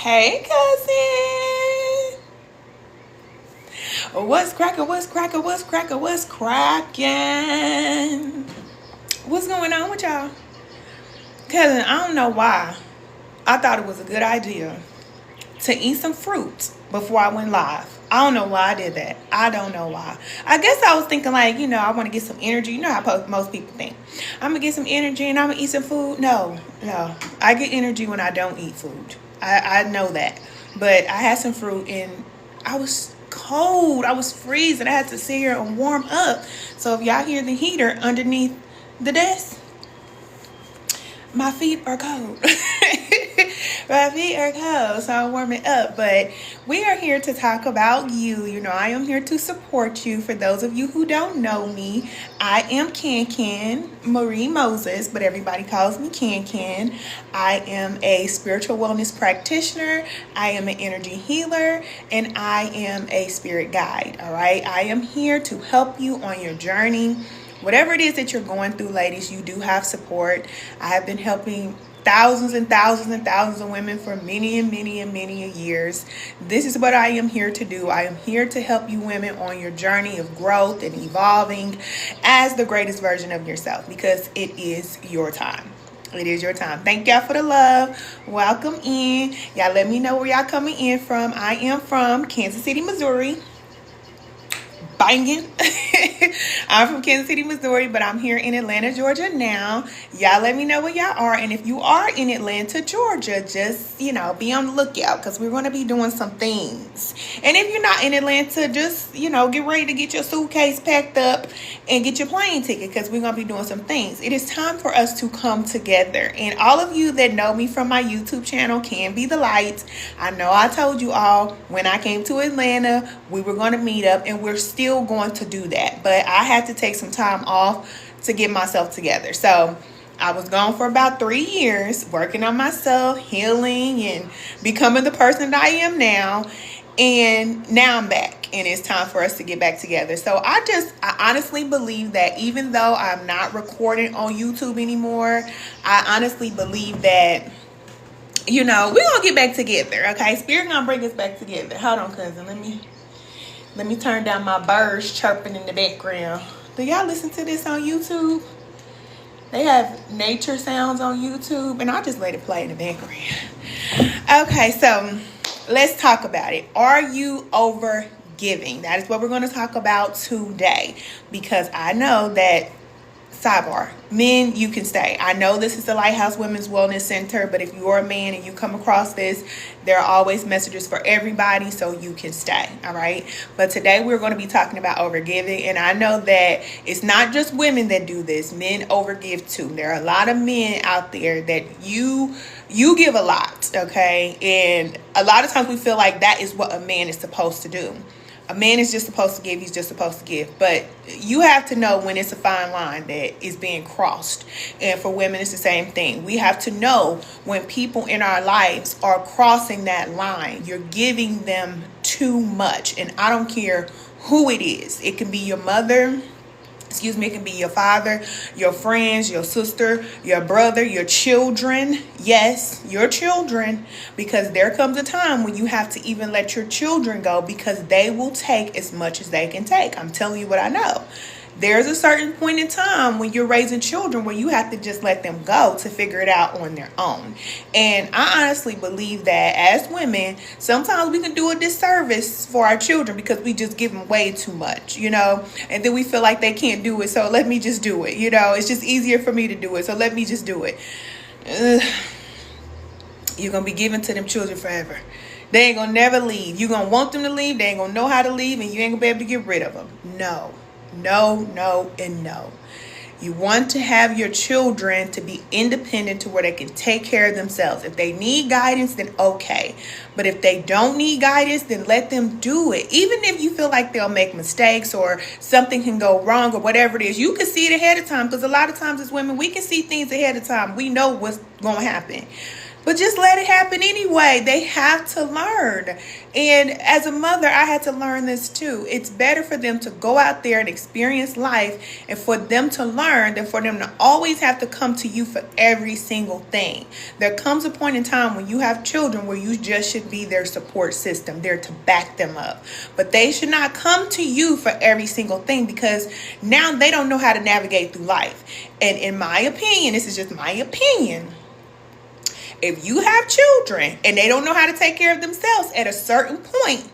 Hey, cousin. What's cracking? What's cracking? What's cracking? What's cracking? What's going on with y'all? Cousin, I don't know why. I thought it was a good idea to eat some fruit before I went live. I don't know why I did that. I don't know why. I guess I was thinking like, I want to get some energy. You know how most people think. I'm going to get some energy and I'm going to eat some food. No, no. I get energy when I don't eat food. I know that. But I had some fruit and I was cold. I was freezing. I had to sit here and warm up. So if y'all hear the heater underneath the desk, my feet are cold. My feet are cold, so I'm warming up. But we are here to talk about you. I am here to support you. For those of you who don't know me, I am Can Marie Moses, but everybody calls me Can. I am a spiritual wellness practitioner. I am an energy healer, and I am a spirit guide. All right, I am here to help you on your journey. Whatever it is that you're going through, ladies, you do have support. I have been helping thousands and thousands and thousands of women for many and many and many years. This is what I am here to do. I am here to help you women on your journey of growth and evolving as the greatest version of yourself, because it is your time. It is your time. Thank y'all for the love. Welcome in. Y'all let me know where y'all coming in from. I am from Kansas City, Missouri. Banging. I'm from Kansas City, Missouri, but I'm here in Atlanta, Georgia now. Y'all let me know where y'all are. And if you are in Atlanta, Georgia, just, be on the lookout, because we're going to be doing some things. And if you're not in Atlanta, just, get ready to get your suitcase packed up and get your plane ticket, because we're going to be doing some things. It is time for us to come together. And all of you that know me from my YouTube channel, Can Be the Light, I know I told you all when I came to Atlanta, we were going to meet up, and we're still going to do that. But I had to take some time off to get myself together. So I was gone for about 3 years, working on myself, healing, and becoming the person that I am now. And now I'm back, and it's time for us to get back together. So I honestly believe that even though I'm not recording on YouTube anymore, I honestly believe that, we're going to get back together. Okay. Spirit going to bring us back together. Hold on, cousin. Let me turn down my birds chirping in the background. Do y'all listen to this on YouTube? They have nature sounds on YouTube, and I'll just let it play in the background. Okay, so let's talk about it. Are you over giving? That is what we're going to talk about today, because I know that, sidebar, men, you can stay. I know this is the Lighthouse Women's Wellness Center, but if you're a man and you come across this, there are always messages for everybody, so you can stay. All right. But today we're going to be talking about overgiving. And I know that it's not just women that do this. Men overgive too. There are a lot of men out there that you give a lot. Okay. And a lot of times we feel like that is what a man is supposed to do. A man is just supposed to give. He's just supposed to give. But you have to know when it's a fine line that is being crossed. And for women, it's the same thing. We have to know when people in our lives are crossing that line. You're giving them too much. And I don't care who it is. It can be your mother. It can be your father, your friends, your sister, your brother, your children. Yes, your children, because there comes a time when you have to even let your children go, because they will take as much as they can take. I'm telling you what I know. There's a certain point in time when you're raising children where you have to just let them go to figure it out on their own. And I honestly believe that as women, sometimes we can do a disservice for our children because we just give them way too much, and then we feel like they can't do it. So let me just do it. It's just easier for me to do it. So let me just do it. You're going to be giving to them children forever. They ain't going to never leave. You're going to want them to leave. They ain't going to know how to leave, and you ain't going to be able to get rid of them. No. No, and no. You want to have your children to be independent to where they can take care of themselves. If they need guidance, then okay. But if they don't need guidance, then let them do it. Even if you feel like they'll make mistakes or something can go wrong or whatever it is, you can see it ahead of time. Because a lot of times as women, we can see things ahead of time. We know what's going to happen. But just let it happen anyway. They have to learn. And as a mother, I had to learn this too. It's better for them to go out there and experience life and for them to learn than for them to always have to come to you for every single thing. There comes a point in time when you have children where you just should be their support system, there to back them up. But they should not come to you for every single thing, because now they don't know how to navigate through life. And in my opinion, this is just my opinion, if you have children and they don't know how to take care of themselves at a certain point,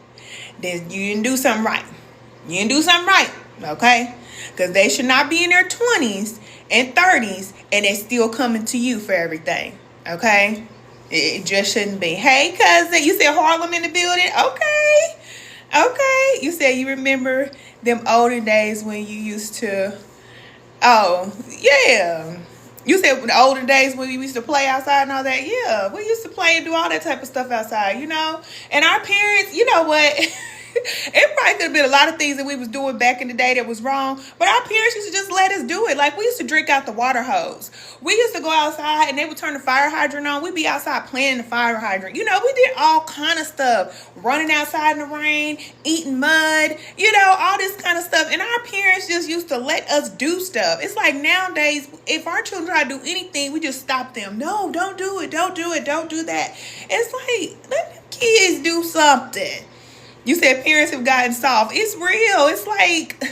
then you didn't do something right. You didn't do something right, okay? Because they should not be in their 20s and 30s and they're still coming to you for everything, okay? It just shouldn't be. Hey, cousin, you said Harlem in the building? Okay. You said you remember them older days when you used to... Oh, yeah. You said the older days when we used to play outside and all that. Yeah, we used to play and do all that type of stuff outside, you know. And our parents, you know what? It probably could have been a lot of things that we was doing back in the day that was wrong. But our parents used to just let us do it. Like, we used to drink out the water hose. We used to go outside and they would turn the fire hydrant on. We'd be outside playing in the fire hydrant. You know, we did all kind of stuff. Running outside in the rain, eating mud, you know, all this kind of stuff. And our parents just used to let us do stuff. It's like nowadays, if our children try to do anything, we just stop them. No, don't do it. Don't do it. Don't do that. It's like, let the kids do something. You said parents have gotten soft. It's real. It's like,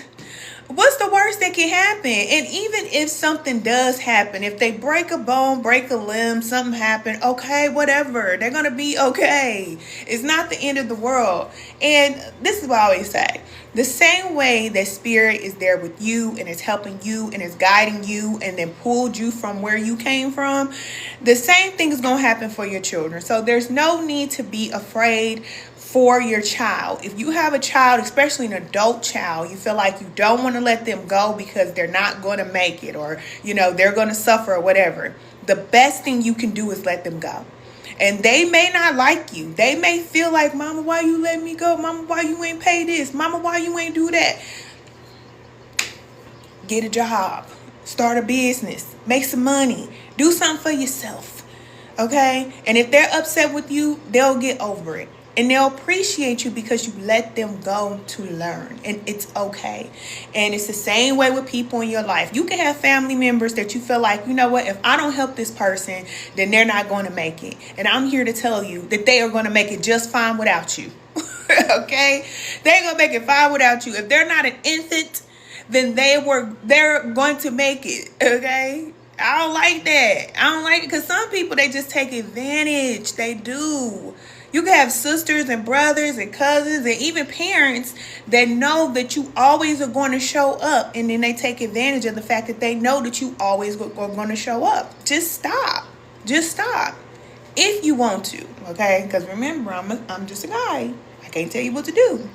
what's the worst that can happen? And even if something does happen, if they break a bone, break a limb, something happened, okay, whatever. They're going to be okay. It's not the end of the world. And this is what I always say. The same way that spirit is there with you and is helping you and is guiding you and then pulled you from where you came from, the same thing is going to happen for your children. So there's no need to be afraid for your child. If you have a child, especially an adult child, you feel like you don't want to let them go because they're not going to make it, or, you know, they're going to suffer or whatever. The best thing you can do is let them go. And they may not like you. They may feel like, Mama, why you let me go? Mama, why you ain't pay this? Mama, why you ain't do that? Get a job. Start a business. Make some money. Do something for yourself. Okay? And if they're upset with you, they'll get over it. And they'll appreciate you because you let them go to learn. And it's okay. And it's the same way with people in your life. You can have family members that you feel like, you know what, if I don't help this person, then they're not going to make it. And I'm here to tell you that they are going to make it just fine without you. Okay? They're going to make it fine without you. If they're not an infant, then they're going to make it. Okay? I don't like that. I don't like it because some people, they just take advantage. They do. You can have sisters and brothers and cousins and even parents that know that you always are going to show up, and then they take advantage of the fact that they know that you always are going to show up. Just stop. Just stop. If you want to, okay? Because remember, I'm just a guy. I can't tell you what to do.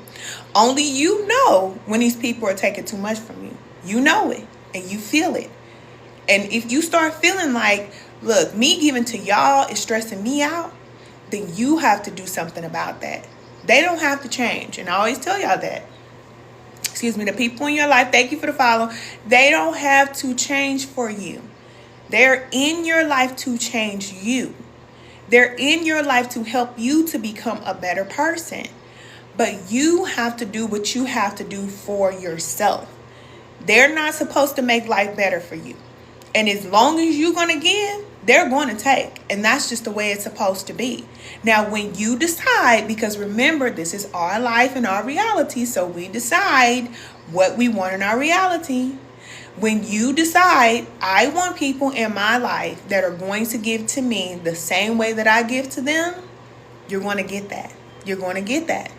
Only you know when these people are taking too much from you. You know it and you feel it. And if you start feeling like, look, me giving to y'all is stressing me out, then you have to do something about that. They don't have to change. And I always tell y'all that. Excuse me, the people in your life, thank you for the follow. They don't have to change for you. They're in your life to change you. They're in your life to help you to become a better person. But you have to do what you have to do for yourself. They're not supposed to make life better for you. And as long as you're going to give, they're going to take. And that's just the way it's supposed to be. Now, when you decide, because remember, this is our life and our reality, so we decide what we want in our reality. When you decide, I want people in my life that are going to give to me the same way that I give to them, you're going to get that. You're going to get that.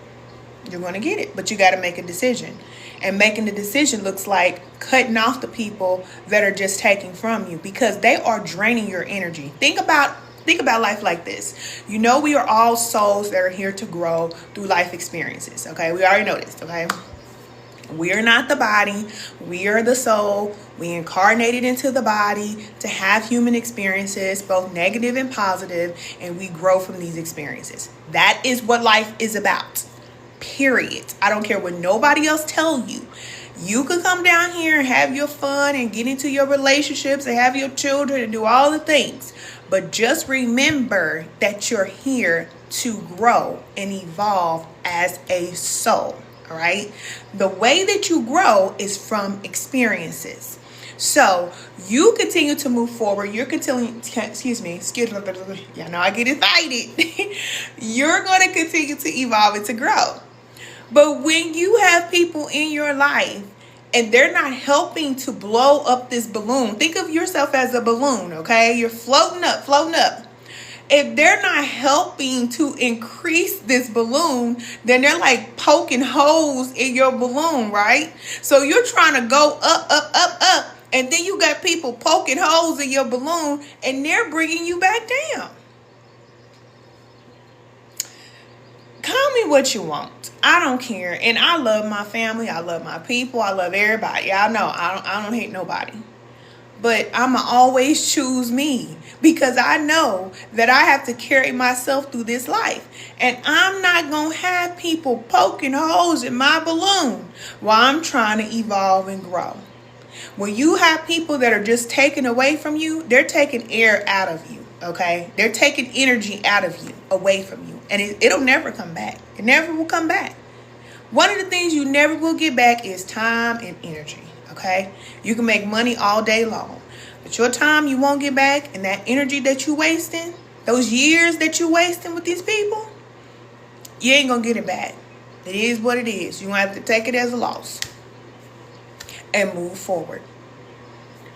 You're going to get it. But you got to make a decision. And making the decision looks like cutting off the people that are just taking from you, because they are draining your energy. Think about life like this. You know, we are all souls that are here to grow through life experiences. Okay, we already know this. Okay, we are not the body. We are the soul. We incarnated into the body to have human experiences, both negative and positive, and we grow from these experiences. That is what life is about. Period. I don't care what nobody else tell you. You can come down here and have your fun and get into your relationships and have your children and do all the things. But just remember that you're here to grow and evolve as a soul. All right. The way that you grow is from experiences. So you continue to move forward. You're continuing, excuse me, yeah, no, I get excited. You're going to continue to evolve and to grow. But when you have people in your life and they're not helping to blow up this balloon, think of yourself as a balloon, okay? You're floating up, floating up. If they're not helping to increase this balloon, then they're like poking holes in your balloon, right? So you're trying to go up, up, up, up, and then you got people poking holes in your balloon and they're bringing you back down. Call me what you want. I don't care. And I love my family. I love my people. I love everybody. Y'all know I don't hate nobody. But I'ma always choose me because I know that I have to carry myself through this life. And I'm not going to have people poking holes in my balloon while I'm trying to evolve and grow. When you have people that are just taken away from you, they're taking air out of you, okay? They're taking energy out of you, away from you. And it'll never come back. It never will come back. One of the things you never will get back is time and energy, okay? You can make money all day long, but your time you won't get back, and that energy that you wasting, those years that you wasting with these people, you ain't gonna get it back. It is what it is. You have to take it as a loss and move forward.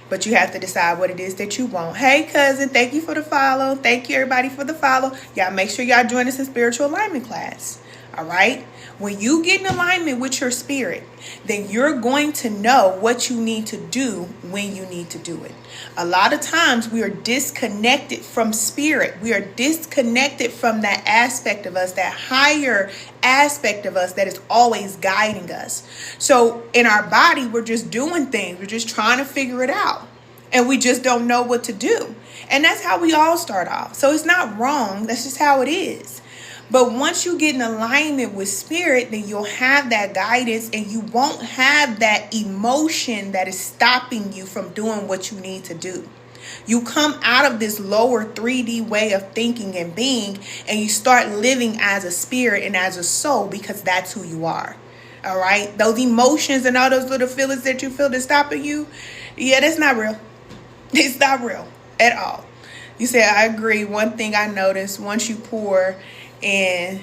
But you have to decide what it is that you want. Hey, cousin, thank you for the follow. Thank you, everybody, for the follow. Y'all make sure y'all join us in spiritual alignment class. All right? When you get in alignment with your spirit, then you're going to know what you need to do when you need to do it. A lot of times we are disconnected from spirit. We are disconnected from that aspect of us, that higher aspect of us that is always guiding us. So in our body, we're just doing things. We're just trying to figure it out. And we just don't know what to do. And that's how we all start off. So it's not wrong. That's just how it is. But once you get in alignment with spirit, then you'll have that guidance and you won't have that emotion that is stopping you from doing what you need to do. You come out of this lower 3D way of thinking and being, and you start living as a spirit and as a soul because that's who you are. All right. Those emotions and all those little feelings that you feel that's stopping you. Yeah, that's not real. It's not real at all. You say, I agree. One thing I noticed, once you pour and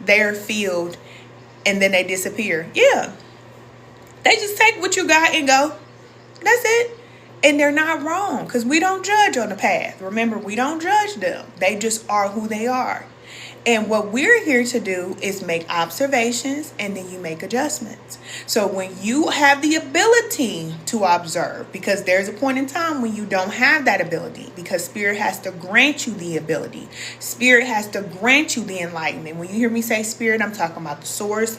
they're filled and then they disappear. Yeah. They just take what you got and go. That's it. And they're not wrong because we don't judge on the path. Remember, we don't judge them. They just are who they are. And what we're here to do is make observations and then you make adjustments. So when you have the ability to observe, because there's a point in time when you don't have that ability, because spirit has to grant you the ability. Spirit has to grant you the enlightenment. When you hear me say spirit, I'm talking about the source,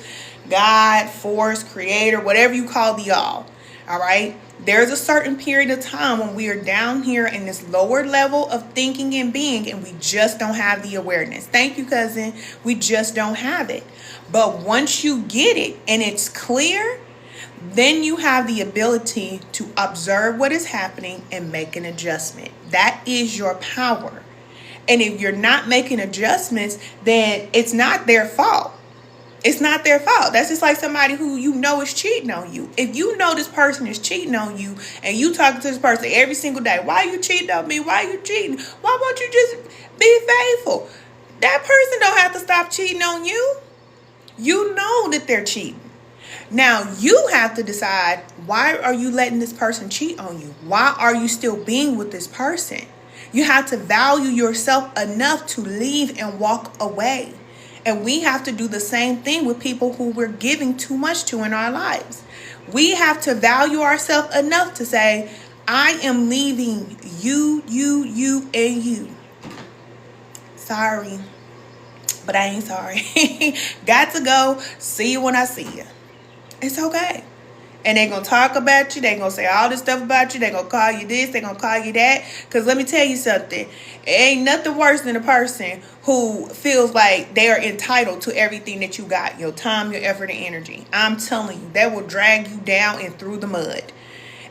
God, force, creator, whatever you call the all. All right. There's a certain period of time when we are down here in this lower level of thinking and being, and we just don't have the awareness. Thank you, cousin. We just don't have it. But once you get it and it's clear, then you have the ability to observe what is happening and make an adjustment. That is your power. And if you're not making adjustments, then it's not their fault. It's not their fault. That's just like somebody who you know is cheating on you. If you know this person is cheating on you and you talking to this person every single day, why are you cheating on me? Why are you cheating? Why won't you just be faithful? That person don't have to stop cheating on you. You know that they're cheating. Now you have to decide, why are you letting this person cheat on you? Why are you still being with this person? You have to value yourself enough to leave and walk away. And we have to do the same thing with people who we're giving too much to in our lives. We have to value ourselves enough to say, I am leaving you, and you. Sorry, but I ain't sorry. Got to go. See you when I see you. It's okay. And they're going to talk about you. They're going to say all this stuff about you. They're going to call you this. They're going to call you that. Because let me tell you something. It ain't nothing worse than a person who feels like they are entitled to everything that you got. Your time, your effort, and energy. I'm telling you, that will drag you down and through the mud.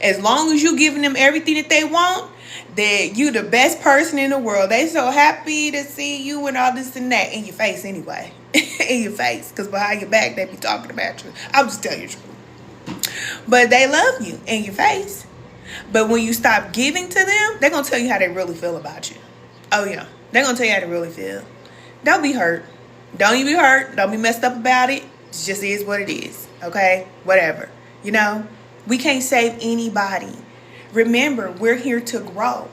As long as you giving them everything that they want, that you the best person in the world. They so happy to see you and all this and that in your face anyway. In your face. Because behind your back, they be talking about you. I'll just tell you the truth. But they love you in your face. But when you stop giving to them, they're going to tell you how they really feel about you. Oh, yeah. They're going to tell you how they really feel. Don't be hurt. Don't you be hurt. Don't be messed up about it. It just is what it is. Okay? Whatever. You know? We can't save anybody. Remember, we're here to grow.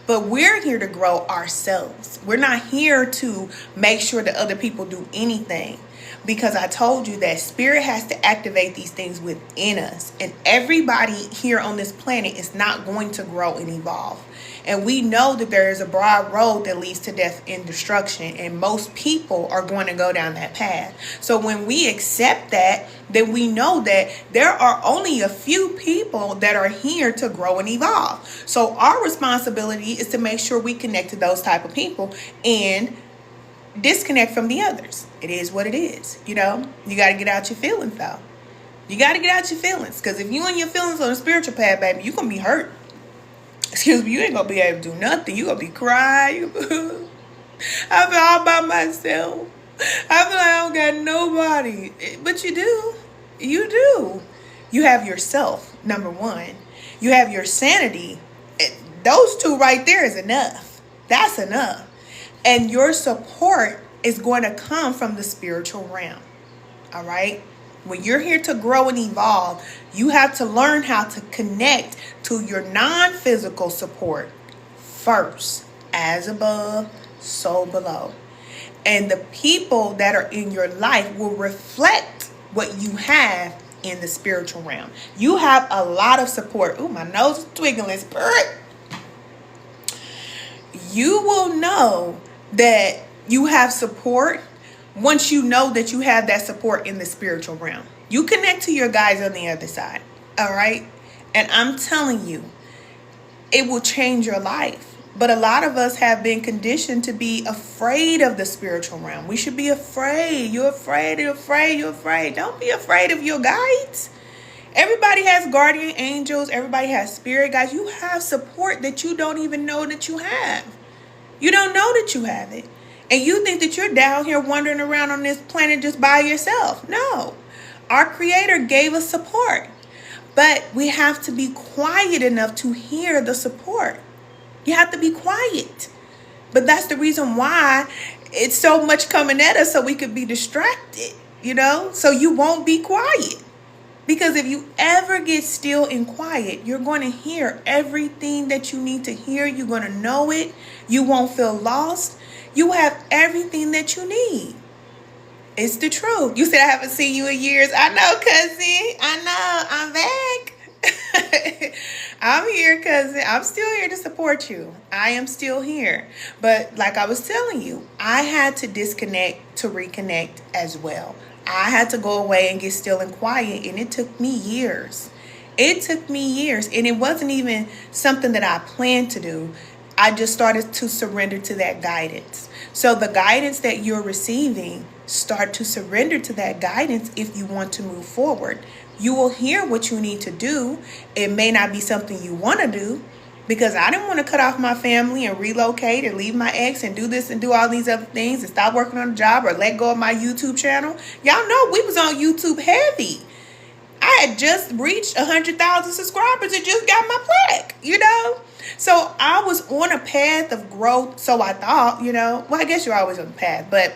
But we're here to grow ourselves. We're not here to make sure that other people do anything. Because I told you that spirit has to activate these things within us. And everybody here on this planet is not going to grow and evolve. And we know that there is a broad road that leads to death and destruction. And most people are going to go down that path. So when we accept that, then we know that there are only a few people that are here to grow and evolve. So our responsibility is to make sure we connect to those type of people and disconnect from the others. It is what it is. You know, you got to get out your feelings though. You got to get out your feelings. Because if you and your feelings on a spiritual path, baby, you're going to be hurt. Excuse me, you ain't going to be able to do nothing. You're going to be crying. I feel all by myself. I feel like I don't got nobody. But you do. You do. You have yourself, number one. You have your sanity. Those two right there is enough. That's enough. And your support is going to come from the spiritual realm. All right? When you're here to grow and evolve, you have to learn how to connect to your non-physical support first. As above, so below. And the people that are in your life will reflect what you have in the spiritual realm. You have a lot of support. Ooh, my nose is twiggling. Spirit. You will know that you have support once you know that you have that support in the spiritual realm. You connect to your guys on the other side. All right? And I'm telling you, it will change your life. But a lot of us have been conditioned to be afraid of the spiritual realm. We should be afraid. You're afraid. You're afraid. You're afraid. Don't be afraid of your guides. Everybody has guardian angels. Everybody has spirit guides. You have support that you don't even know that you have. You don't know that you have it. And you think that you're down here wandering around on this planet just by yourself. No. Our Creator gave us support. But we have to be quiet enough to hear the support. You have to be quiet. But that's the reason why it's so much coming at us, so we could be distracted, you know, so you won't be quiet. Because if you ever get still and quiet, you're going to hear everything that you need to hear. You're going to know it. You won't feel lost. You have everything that you need. It's the truth. You said I haven't seen you in years. I know, cousin. I know. I'm back. I'm here, cousin. I'm still here to support you. I am still here. But like I was telling you, I had to disconnect to reconnect as well. I had to go away and get still and quiet. And it took me years. It took me years. And it wasn't even something that I planned to do. I just started to surrender to that guidance. So the guidance that you're receiving, start to surrender to that guidance if you want to move forward. You will hear what you need to do. It may not be something you want to do, because I didn't want to cut off my family and relocate and leave my ex and do this and do all these other things and stop working on a job or let go of my YouTube channel. Y'all know we was on YouTube heavy. I had just reached 100,000 subscribers and just got my plaque, you know. So I was on a path of growth. So I thought, you know, well, I guess you're always on the path, but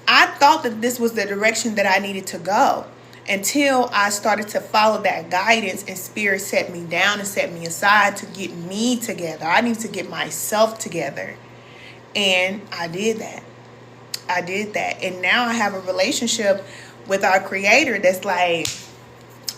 I thought that this was the direction that I needed to go. Until I started to follow that guidance and spirit set me down and set me aside to get me together. I need to get myself together. And I did that. I did that. And now I have a relationship with our Creator that's like,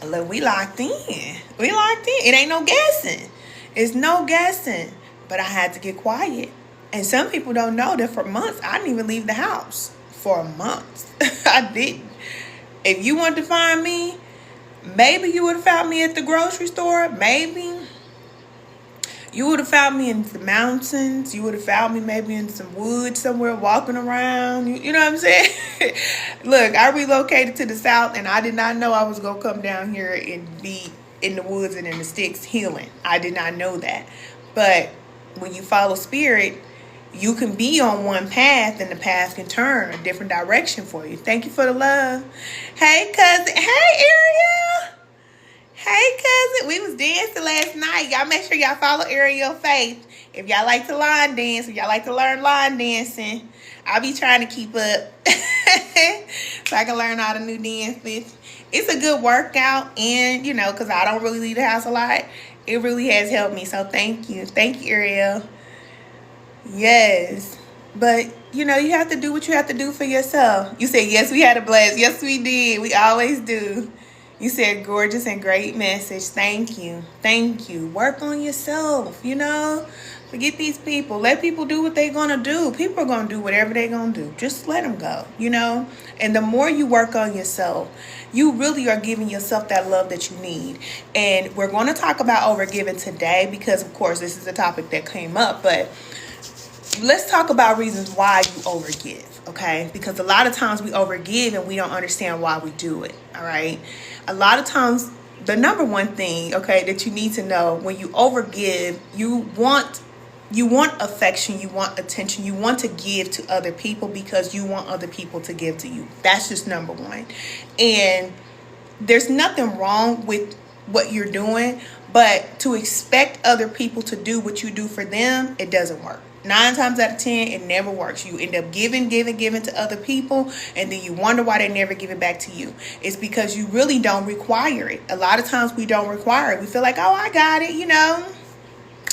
look, we locked in. We locked in. It ain't no guessing. It's no guessing. But I had to get quiet. And some people don't know that for months, I didn't even leave the house. For months. I didn't. If you wanted to find me, maybe you would have found me at the grocery store. Maybe. You would have found me in the mountains. You would have found me maybe in some woods somewhere walking around. You know what I'm saying? Look, I relocated to the South and I did not know I was going to come down here and be in the woods and in the sticks healing. I did not know that. But when you follow spirit, you can be on one path and the path can turn a different direction for you. Thank you for the love. Hey, cousin. Hey, Ariel. Hey, cousin. We was dancing last night. Y'all make sure y'all follow Ariel Faith. If y'all like to line dance, if y'all like to learn line dancing, I'll be trying to keep up so I can learn all the new dances. It's a good workout, and, you know, because I don't really leave the house a lot, it really has helped me. So thank you. Thank you, Ariel. Yes. But, you know, you have to do what you have to do for yourself. You said, yes, we had a blast. Yes, we did. We always do. You said gorgeous and great message. Thank you. Thank you. Work on yourself, you know. Forget these people. Let people do what they're going to do. People are going to do whatever they're going to do. Just let them go, you know. And the more you work on yourself, you really are giving yourself that love that you need. And we're going to talk about overgiving today because, of course, this is a topic that came up. But let's talk about reasons why you overgive, okay? Because a lot of times we overgive and we don't understand why we do it, all right? A lot of times, the number one thing, okay, that you need to know when you overgive, you want affection, you want attention, you want to give to other people because you want other people to give to you. That's just number one. And there's nothing wrong with what you're doing, but to expect other people to do what you do for them, it doesn't work. 9 times out of 10, it never works. You end up giving to other people, and then you wonder why they never give it back to you. It's because you really don't require it. A lot of times we don't require it. We feel like, oh, I got it, you know.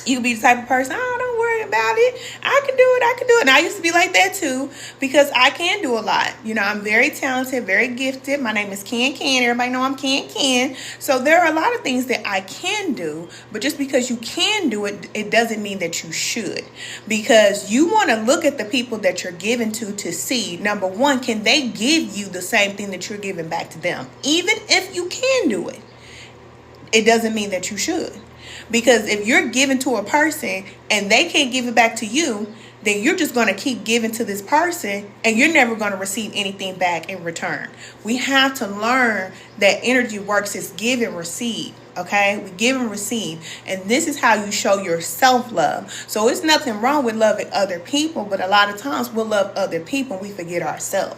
You can be the type of person, oh, don't worry about it. I can do it. And I used to be like that too, because I can do a lot. You know, I'm very talented, very gifted. My name is Ken. Everybody know I'm Ken. So there are a lot of things that I can do, but just because you can do it, it doesn't mean that you should. Because you want to look at the people that you're giving to see, number one, can they give you the same thing that you're giving back to them? Even if you can do it, it doesn't mean that you should. Because if you're giving to a person and they can't give it back to you, then you're just going to keep giving to this person and you're never going to receive anything back in return. We have to learn that energy works as give and receive. Okay, we give and receive. And this is how you show your self-love. So it's nothing wrong with loving other people, but a lot of times we'll love other people and we forget ourselves.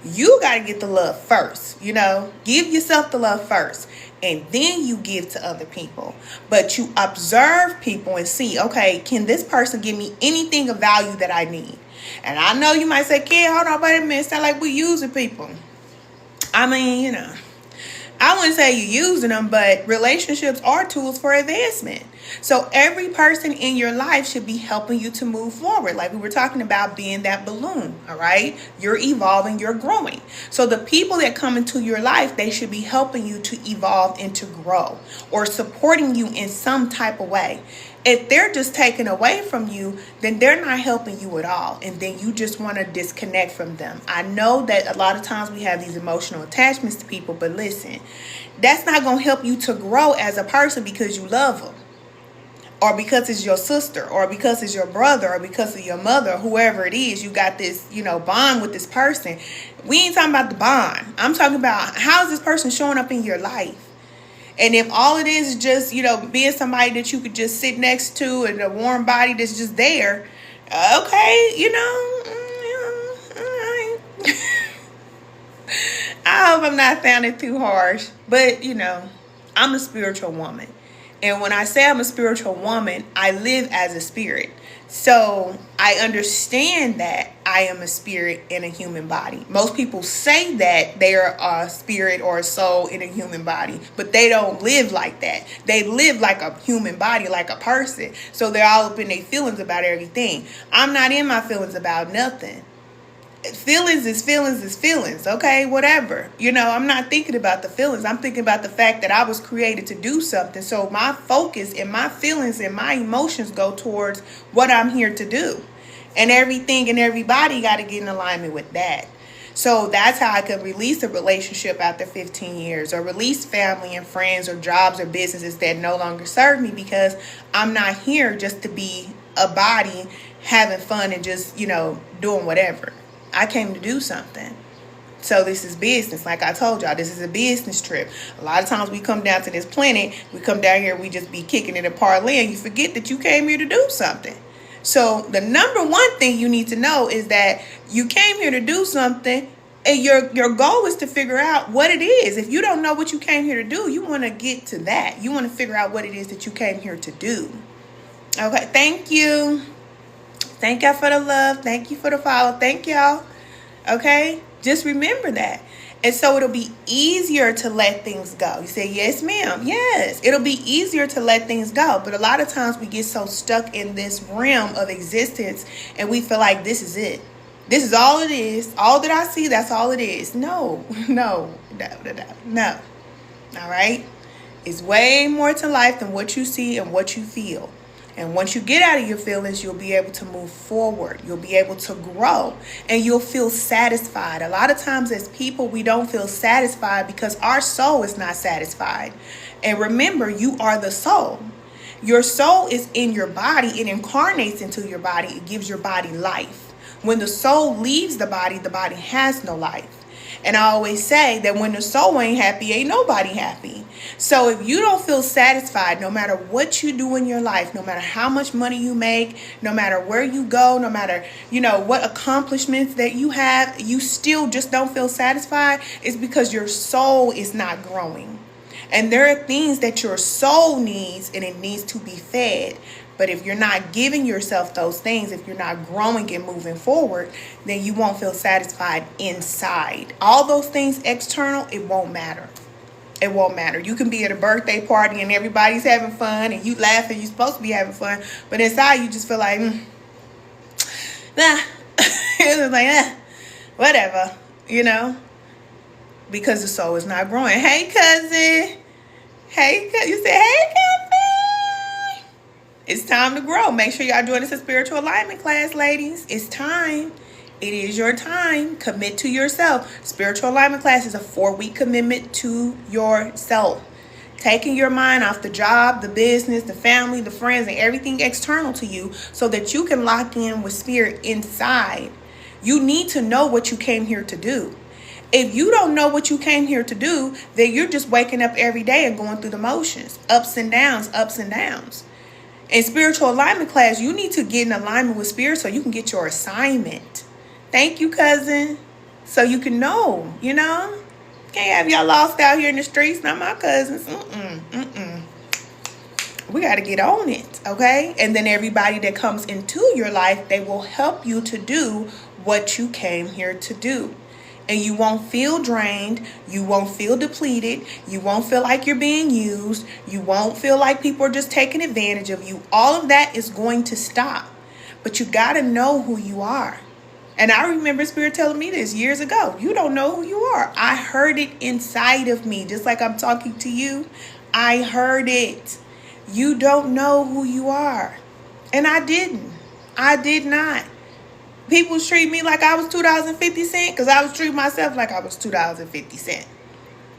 You got to get the love first, you know, give yourself the love first. And then you give to other people. But you observe people and see, okay, can this person give me anything of value that I need? And I know you might say, kid, hold on, wait a minute. It's not like we're using people. I mean, you know, I wouldn't say you're using them, but relationships are tools for advancement. So every person in your life should be helping you to move forward. Like we were talking about being that balloon, all right? You're evolving, you're growing. So the people that come into your life, they should be helping you to evolve and to grow or supporting you in some type of way. If they're just taking away from you, then they're not helping you at all. And then you just want to disconnect from them. I know that a lot of times we have these emotional attachments to people, but listen, that's not going to help you to grow as a person because you love them. Or because it's your sister, or because it's your brother, or because of your mother, whoever it is, you got this, you know, bond with this person. We ain't talking about the bond. I'm talking about how is this person showing up in your life? And if all it is just, you know, being somebody that you could just sit next to and a warm body that's just there, okay, you know, I hope I'm not sounding too harsh, but, you know, I'm a spiritual woman. And when I say I'm a spiritual woman, I live as a spirit. So I understand that I am a spirit in a human body. Most people say that they are a spirit or a soul in a human body, but they don't live like that. They live like a human body, like a person. So they're all up in their feelings about everything. I'm not in my feelings about nothing. Feelings is feelings, okay, whatever. You know, I'm not thinking about the feelings. I'm thinking about the fact that I was created to do something. So my focus and my feelings and my emotions go towards what I'm here to do. And everything and everybody got to get in alignment with that. So that's how I could release a relationship after 15 years or release family and friends or jobs or businesses that no longer serve me because I'm not here just to be a body having fun and just, you know, doing whatever. I came to do something. So this is business. Like I told y'all, this is a business trip. A lot of times we come down to this planet, we come down here, we just be kicking it apart, and you forget that you came here to do something. So the number one thing you need to know is that you came here to do something, and your goal is to figure out what it is. If you don't know what you came here to do, you want to get to that. You want to figure out what it is that you came here to do. Okay, thank you. Thank y'all for the love. Thank you for the follow. Thank y'all. Okay, just remember that. And so it'll be easier to let things go. You say, yes, ma'am. Yes, it'll be easier to let things go. But a lot of times we get so stuck in this realm of existence and we feel like this is it. This is all it is. All that I see, that's all it is. No. All right? It's way more to life than what you see and what you feel. And once you get out of your feelings, you'll be able to move forward. You'll be able to grow and you'll feel satisfied. A lot of times as people, we don't feel satisfied because our soul is not satisfied. And remember, you are the soul. Your soul is in your body. It incarnates into your body. It gives your body life. When the soul leaves the body has no life. And I always say that when the soul ain't happy, ain't nobody happy. So if you don't feel satisfied, no matter what you do in your life, no matter how much money you make, no matter where you go, no matter, what accomplishments that you have, you still just don't feel satisfied, it's because your soul is not growing. And there are things that your soul needs and it needs to be fed. But if you're not giving yourself those things, if you're not growing and moving forward, then you won't feel satisfied inside. All those things external, it won't matter. It won't matter. You can be at a birthday party and everybody's having fun and you laughing. You're supposed to be having fun. But inside you just feel like, nah. It's like, whatever, because the soul is not growing. Hey, cousin. Hey, you say, hey, cousin. It's time to grow. Make sure y'all join us in spiritual alignment class, ladies. It's time. It is your time. Commit to yourself. Spiritual alignment class is a 4-week commitment to yourself. Taking your mind off the job, the business, the family, the friends, and everything external to you so that you can lock in with spirit inside. You need to know what you came here to do. If you don't know what you came here to do, then you're just waking up every day and going through the motions. Ups and downs, ups and downs. In spiritual alignment class, you need to get in alignment with spirit so you can get your assignment. Thank you, cousin. So you can know, Can't have y'all lost out here in the streets. Not my cousins. We got to get on it, okay? And then everybody that comes into your life, they will help you to do what you came here to do. And you won't feel drained. You won't feel depleted. You won't feel like you're being used. You won't feel like people are just taking advantage of you. All of that is going to stop. But you got to know who you are. And I remember Spirit telling me this years ago. You don't know who you are. I heard it inside of me. Just like I'm talking to you. I heard it. You don't know who you are. And I didn't. I did not. People treat me like I was $2.50 because I was treating myself like I was $2.50.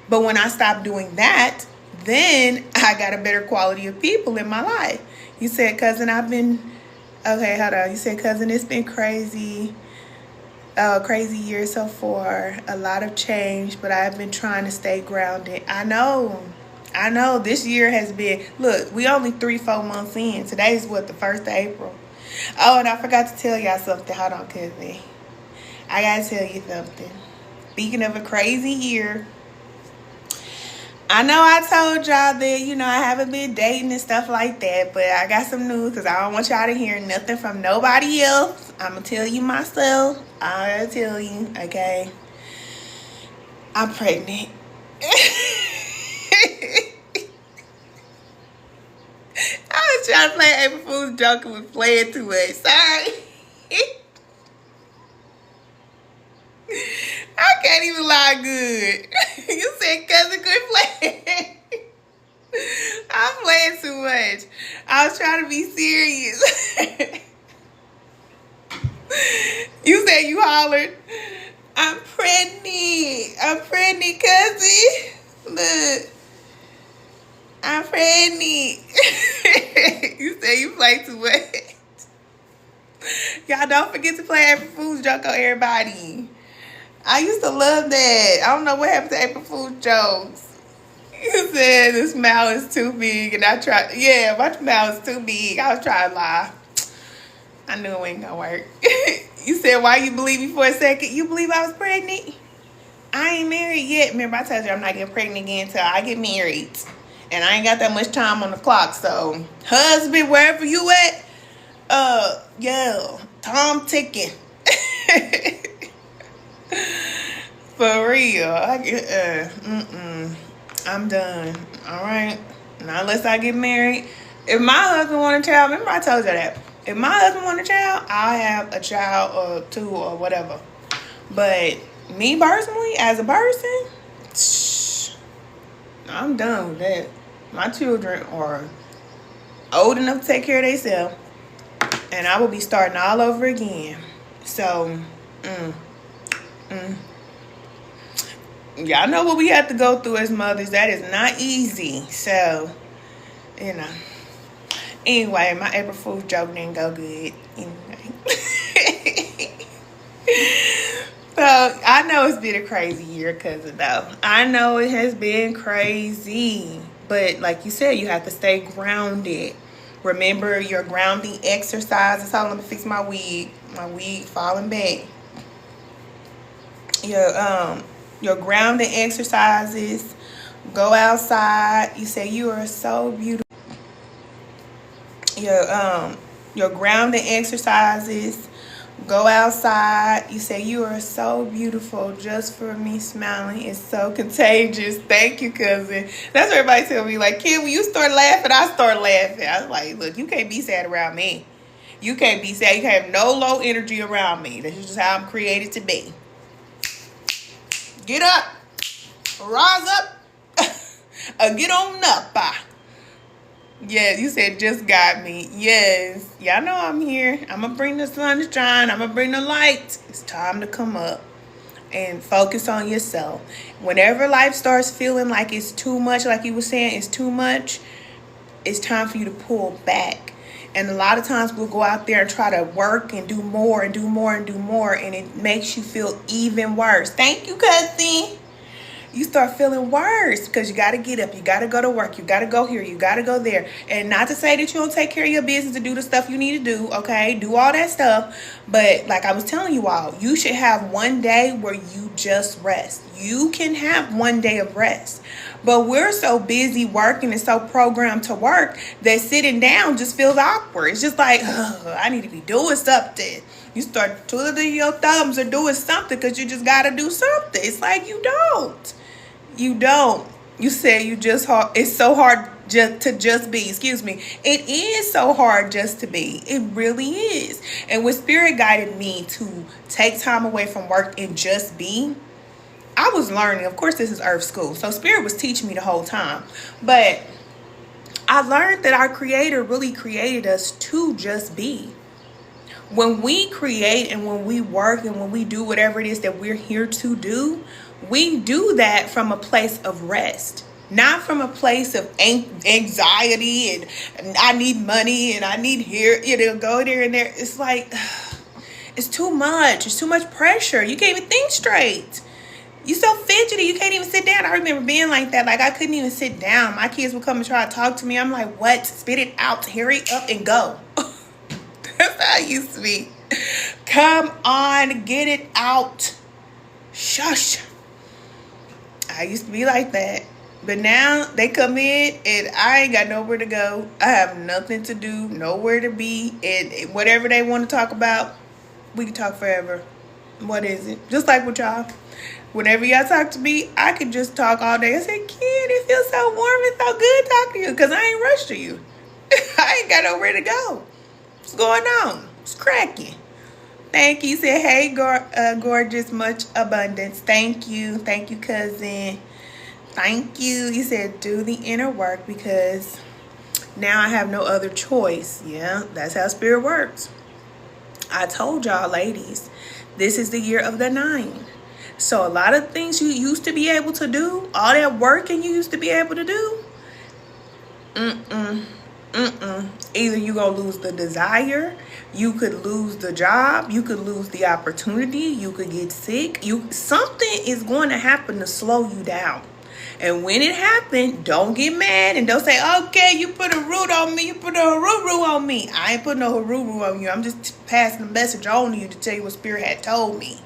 But when I stopped doing that, then I got a better quality of people in my life. You said, cousin, okay, hold on. You said, cousin, it's been crazy year so far. A lot of change, but I've been trying to stay grounded. I know. This year has been, look, we only 3-4 months in. Today's what, the 1st of April. Oh, and I forgot to tell y'all something. Hold on, cousin. I gotta tell you something. Speaking of a crazy year, I know I told y'all that, I haven't been dating and stuff like that, but I got some news because I don't want y'all to hear nothing from nobody else. I'm gonna tell you myself. I gotta tell you, okay? I'm pregnant. I was trying to play April Fool's joke and was playing too much. Sorry. I can't even lie good. You said cousin quit playing. I'm playing too much. I was trying to be serious. You said you hollered. I'm pregnant, cousin. Look. I'm pregnant. You say you play too much. Y'all don't forget to play April Fool's joke on everybody. I used to love that. I don't know what happened to April Fool's jokes. You said this mouth is too big, and I tried. Yeah, my mouth is too big. I was trying to lie. I knew it ain't gonna work. You said, why you believe me for a second? You believe I was pregnant? I ain't married yet. Remember, I told you I'm not getting pregnant again until I get married. And I ain't got that much time on the clock. So, husband, wherever you at, yeah, Tom ticking. For real. I'm done. All right. Not unless I get married. If my husband want a child, remember I told you that. If my husband want a child, I'll have a child or two or whatever. But me personally, as a person, I'm done with that. My children are old enough to take care of themselves, and I will be starting all over again. So, y'all know what we have to go through as mothers. That is not easy. So, you know. Anyway, my April Fool's joke didn't go good. Anyway. So, I know it's been a crazy year, cousin, though. I know it has been crazy. But, like you said, you have to stay grounded. Remember your grounding exercises. Hold on, let me fix my wig. My wig falling back. Your grounding exercises. Go outside. You say you are so beautiful. Your grounding exercises. Go outside. You say you are so beautiful just for me smiling. It's so contagious. Thank you, cousin. That's what everybody tell me. Like, kid, when you start laughing, I start laughing. I was like, look, you can't be sad around me. You can't be sad. You can't have no low energy around me. That's just how I'm created to be. Get up. Rise up. Get on up. Yeah, you said just got me. Yes. Y'all know I'm here. I'm going to bring the sunshine. I'm going to bring the light. It's time to come up and focus on yourself. Whenever life starts feeling like it's too much, like you were saying, it's too much, it's time for you to pull back. And a lot of times we'll go out there and try to work and do more and do more and do more, and it makes you feel even worse. Thank you, cousin. You start feeling worse because you got to get up. You got to go to work. You got to go here. You got to go there. And not to say that you don't take care of your business and do the stuff you need to do, okay? Do all that stuff. But like I was telling you all, you should have one day where you just rest. You can have one day of rest. But we're so busy working and so programmed to work that sitting down just feels awkward. It's just like, I need to be doing something. You start twiddling your thumbs or doing something because you just got to do something. It's like you don't. You don't. You say you just hard. It's so hard to just be. Excuse me. It is so hard just to be. It really is. And when Spirit guided me to take time away from work and just be, I was learning. Of course, this is Earth School, so Spirit was teaching me the whole time. But I learned that our Creator really created us to just be. When we create and when we work and when we do whatever it is that we're here to do, we do that from a place of rest, not from a place of anxiety and I need money and I need here, go there and there. It's like, it's too much. It's too much pressure. You can't even think straight. You so fidgety. You can't even sit down. I remember being like that. Like I couldn't even sit down. My kids would come and try to talk to me. I'm like, what? Spit it out. Hurry up and go. That's how I used to be. Come on, get it out. Shush. I used to be like that. But now they come in and I ain't got nowhere to go. I have nothing to do, nowhere to be. And whatever they want to talk about, we can talk forever. What is it? Just like with y'all. Whenever y'all talk to me, I can just talk all day. I say, kid, it feels so warm and so good talking to you because I ain't rushed to you. I ain't got nowhere to go. What's going on? It's cracking. Thank you. You said, hey, gorgeous, much abundance. Thank you. Thank you, cousin. Thank you. You said, do the inner work because now I have no other choice. Yeah, that's how Spirit works. I told y'all, ladies, this is the year of the 9. So a lot of things you used to be able to do, all that working you used to be able to do, Either you gonna lose the desire, you could lose the job, you could lose the opportunity, you could get sick. Something is going to happen to slow you down. And when it happened, don't get mad and don't say, okay, you put a root on me, you put a haruru on me. I ain't putting no haruru on you. I'm just passing the message on to you to tell you what Spirit had told me.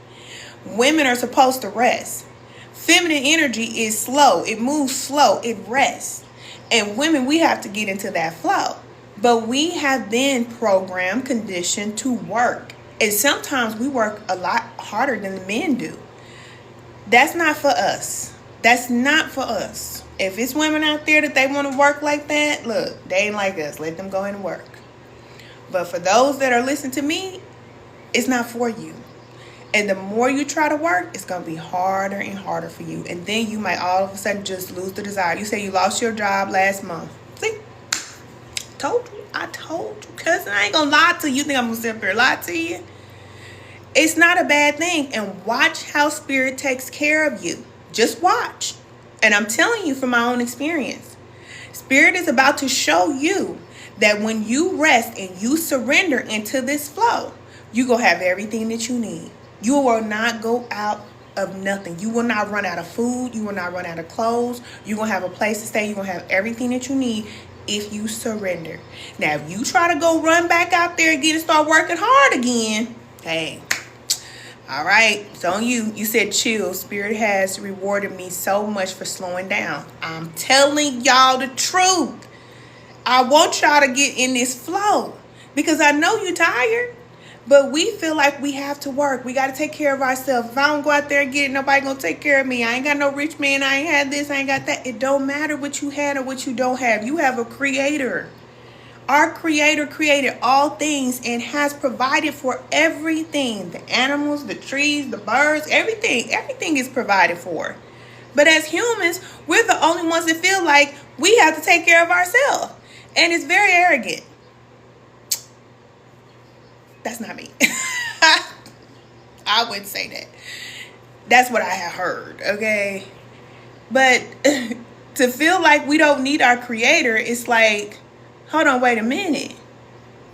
Women are supposed to rest. Feminine energy is slow. It moves slow. It rests. And women, we have to get into that flow. But we have been programmed, conditioned to work. And sometimes we work a lot harder than the men do. That's not for us. That's not for us. If it's women out there that they want to work like that, look, they ain't like us. Let them go in and work. But for those that are listening to me, it's not for you. And the more you try to work, it's going to be harder and harder for you. And then you might all of a sudden just lose the desire. You say you lost your job last month. See? I told you, cousin. I ain't going to lie to you. You think I'm going to sit up here and lie to you? It's not a bad thing. And watch how Spirit takes care of you. Just watch. And I'm telling you from my own experience. Spirit is about to show you that when you rest and you surrender into this flow, you going to have everything that you need. You will not go out of nothing. You will not run out of food. You will not run out of clothes. You're going to have a place to stay. You're going to have everything that you need if you surrender. Now, if you try to go run back out there again and start working hard again, hey, all right, it's on you. You said chill. Spirit has rewarded me so much for slowing down. I'm telling y'all the truth. I want y'all to get in this flow because I know you're tired. But we feel like we have to work. We got to take care of ourselves. If I don't go out there and get it, nobody going to take care of me. I ain't got no rich man. I ain't had this. I ain't got that. It don't matter what you had or what you don't have. You have a creator. Our creator created all things and has provided for everything. The animals, the trees, the birds, everything. Everything is provided for. But as humans, we're the only ones that feel like we have to take care of ourselves. And it's very arrogant. That's not me. I wouldn't say that. That's what I have heard, okay? But to feel like we don't need our creator, it's like, hold on, wait a minute.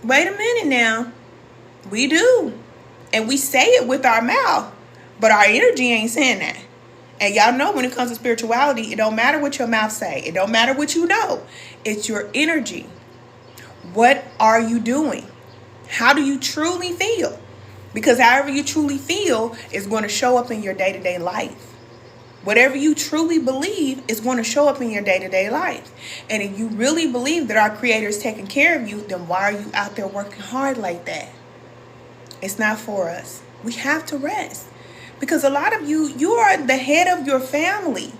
Wait a minute now. We do. And we say it with our mouth, but our energy ain't saying that. And y'all know when it comes to spirituality, it don't matter what your mouth say. It don't matter what you know. It's your energy. What are you doing? How do you truly feel? Because however you truly feel is going to show up in your day-to-day life. Whatever you truly believe is going to show up in your day-to-day life. And if you really believe that our creator is taking care of you, then why are you out there working hard like that? It's not for us. We have to rest. Because a lot of you are the head of your family.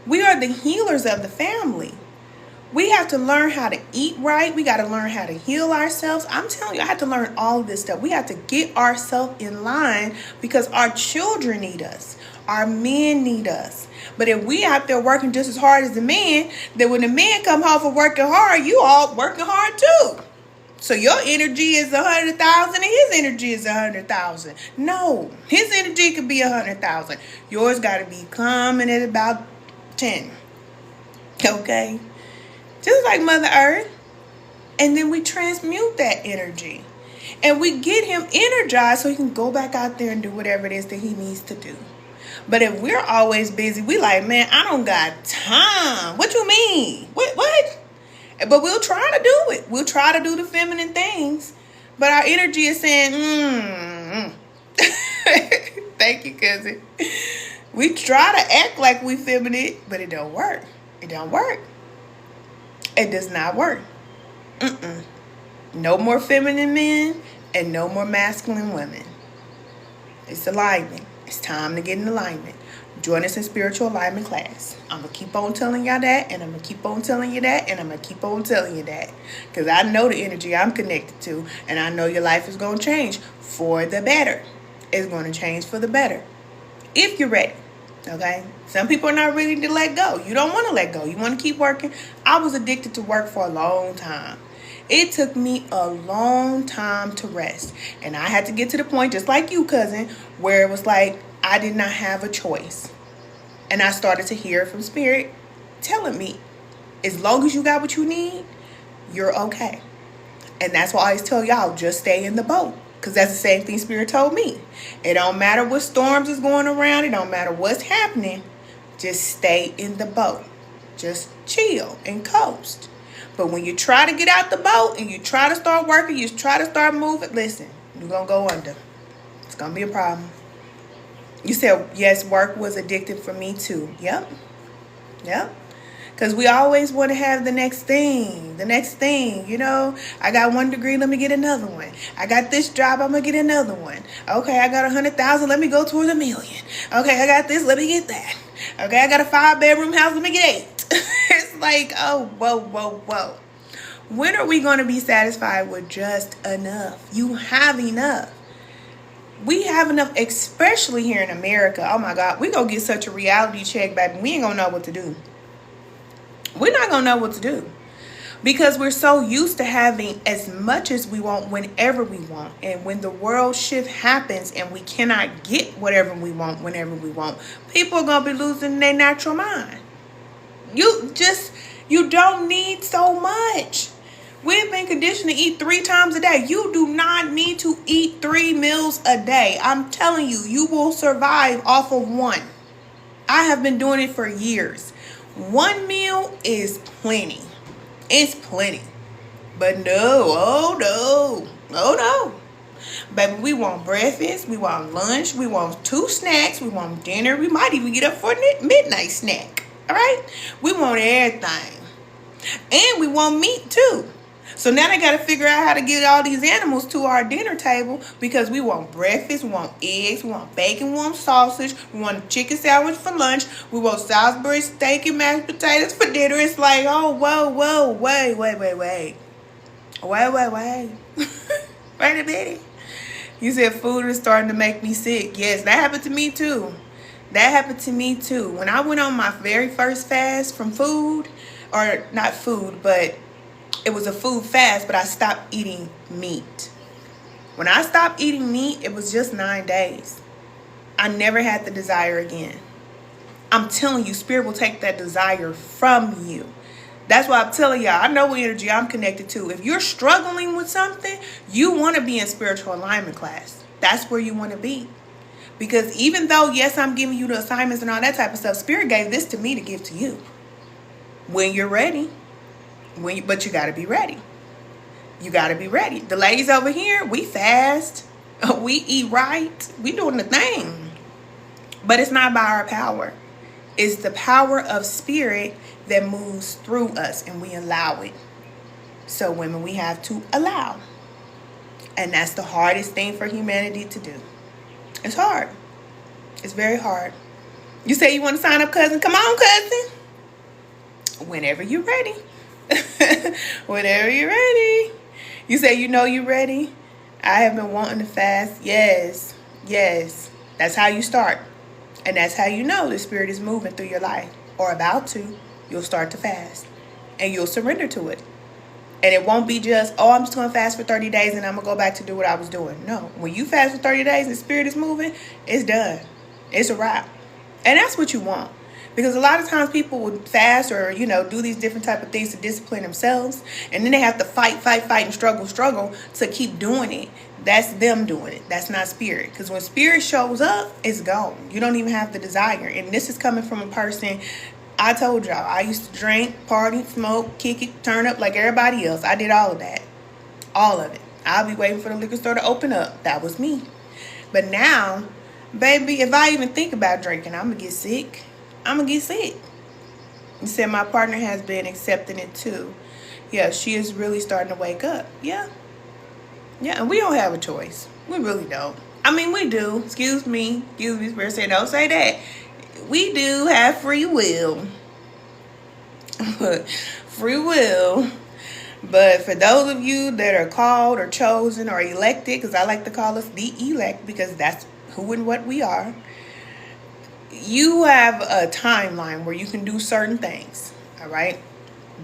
We are the healers of the family. We have to learn how to eat right. We got to learn how to heal ourselves. I'm telling you, I had to learn all of this stuff. We have to get ourselves in line because our children need us. Our men need us. But if we out there working just as hard as the men, then when the men come home from working hard, you all working hard too. So your energy is 100,000 and his energy is 100,000. No, his energy could be 100,000. Yours got to be coming at about 10. Okay? Just like Mother Earth. And then we transmute that energy. And we get him energized so he can go back out there and do whatever it is that he needs to do. But if we're always busy, we like, man, I don't got time. What you mean? What? But we'll try to do it. We'll try to do the feminine things. But our energy is saying, Thank you, cousin. We try to act like we feminine, but it don't work. It don't work. It does not work. No more feminine men and no more masculine women. It's alignment. It's time to get in alignment. Join us in spiritual alignment class. I'm going to keep on telling y'all that, and I'm going to keep on telling you that, and I'm going to keep on telling you that. Because I know the energy I'm connected to, and I know your life is going to change for the better. It's going to change for the better. If you're ready. Okay? Some people are not ready to let go. You don't want to let go. You want to keep working. I was addicted to work for a long time. It took me a long time to rest. And I had to get to the point, just like you, cousin, where it was like I did not have a choice. And I started to hear from Spirit telling me, as long as you got what you need, You're okay. And that's why I always tell y'all, just stay in the boat. Because that's the same thing Spirit told me. It don't matter what storms is going around. It don't matter what's happening. Just stay in the boat. Just chill and coast. But when you try to get out the boat and you try to start working, you try to start moving, listen, you're going to go under. It's going to be a problem. You said, yes, work was addictive for me too. Yep. Because we always want to have the next thing. You know, I got 1 degree, let me get another one. I got this job, I'm going to get another one. Okay, I got 100,000, let me go towards $1 million. Okay, I got this, let me get that. Okay, I got a 5-bedroom house, let me get 8. It's like, oh, whoa. When are we going to be satisfied with just enough? You have enough. We have enough, especially here in America. Oh my God, we gonna get such a reality check, baby. We ain't gonna know what to do. We're not gonna know what to do because we're so used to having as much as we want whenever we want. And when the world shift happens and we cannot get whatever we want whenever we want, people are gonna be losing their natural mind. You don't need so much. We've been conditioned to eat 3 times a day. You do not need to eat 3 meals a day. I'm telling you, you will survive off of 1. I have been doing it for years. 1 meal is plenty. It's plenty. But no. Baby, we want breakfast. We want lunch. We want 2 snacks. We want dinner. We might even get up for a midnight snack. All right? We want everything. And we want meat too. So now they got to figure out how to get all these animals to our dinner table because we want breakfast, we want eggs, we want bacon, we want sausage, we want a chicken sandwich for lunch, we want Salisbury steak and mashed potatoes for dinner. It's like, oh, whoa, wait. Wait a minute. You said food is starting to make me sick. Yes, that happened to me too. When I went on my very first fast from food, or not food, but it was a food fast, but I stopped eating meat. When I stopped eating meat, it was just 9 days. I never had the desire again. I'm telling you, Spirit will take that desire from you. That's why I'm telling y'all, I know what energy I'm connected to. If you're struggling with something, you want to be in spiritual alignment class. That's where you want to be. Because even though, yes, I'm giving you the assignments and all that type of stuff, Spirit gave this to me to give to you. When you're ready. But you got to be ready. The ladies over here, we fast. We eat right. We doing the thing. But it's not by our power. It's the power of Spirit that moves through us and we allow it. So women, we have to allow. And that's the hardest thing for humanity to do. It's hard. It's very hard. You say you want to sign up, cousin? Come on, cousin. Whenever you're ready. Whenever you're ready. You say you're ready. I have been wanting to fast. Yes. That's how you start. And that's how you know the Spirit is moving through your life. Or about to. You'll start to fast. And you'll surrender to it. And it won't be just, I'm just going to fast for 30 days and I'm going to go back to do what I was doing. No. When you fast for 30 days and the Spirit is moving, it's done. It's a wrap. And that's what you want. Because a lot of times people would fast or, do these different type of things to discipline themselves. And then they have to fight and struggle to keep doing it. That's them doing it. That's not Spirit. Because when Spirit shows up, it's gone. You don't even have the desire. And this is coming from a person, I told y'all, I used to drink, party, smoke, kick it, turn up like everybody else. I did all of that. All of it. I'll be waiting for the liquor store to open up. That was me. But now, baby, if I even think about drinking, I'm going to get sick. You said my partner has been accepting it too. Yeah, she is really starting to wake up. Yeah, and we don't have a choice. We really don't. I mean, we do. Excuse me, Spirit said, don't say that. We do have free will. Free will. But for those of you that are called or chosen or elected, because I like to call us the elect, because that's who and what we are, you have a timeline where you can do certain things, all right?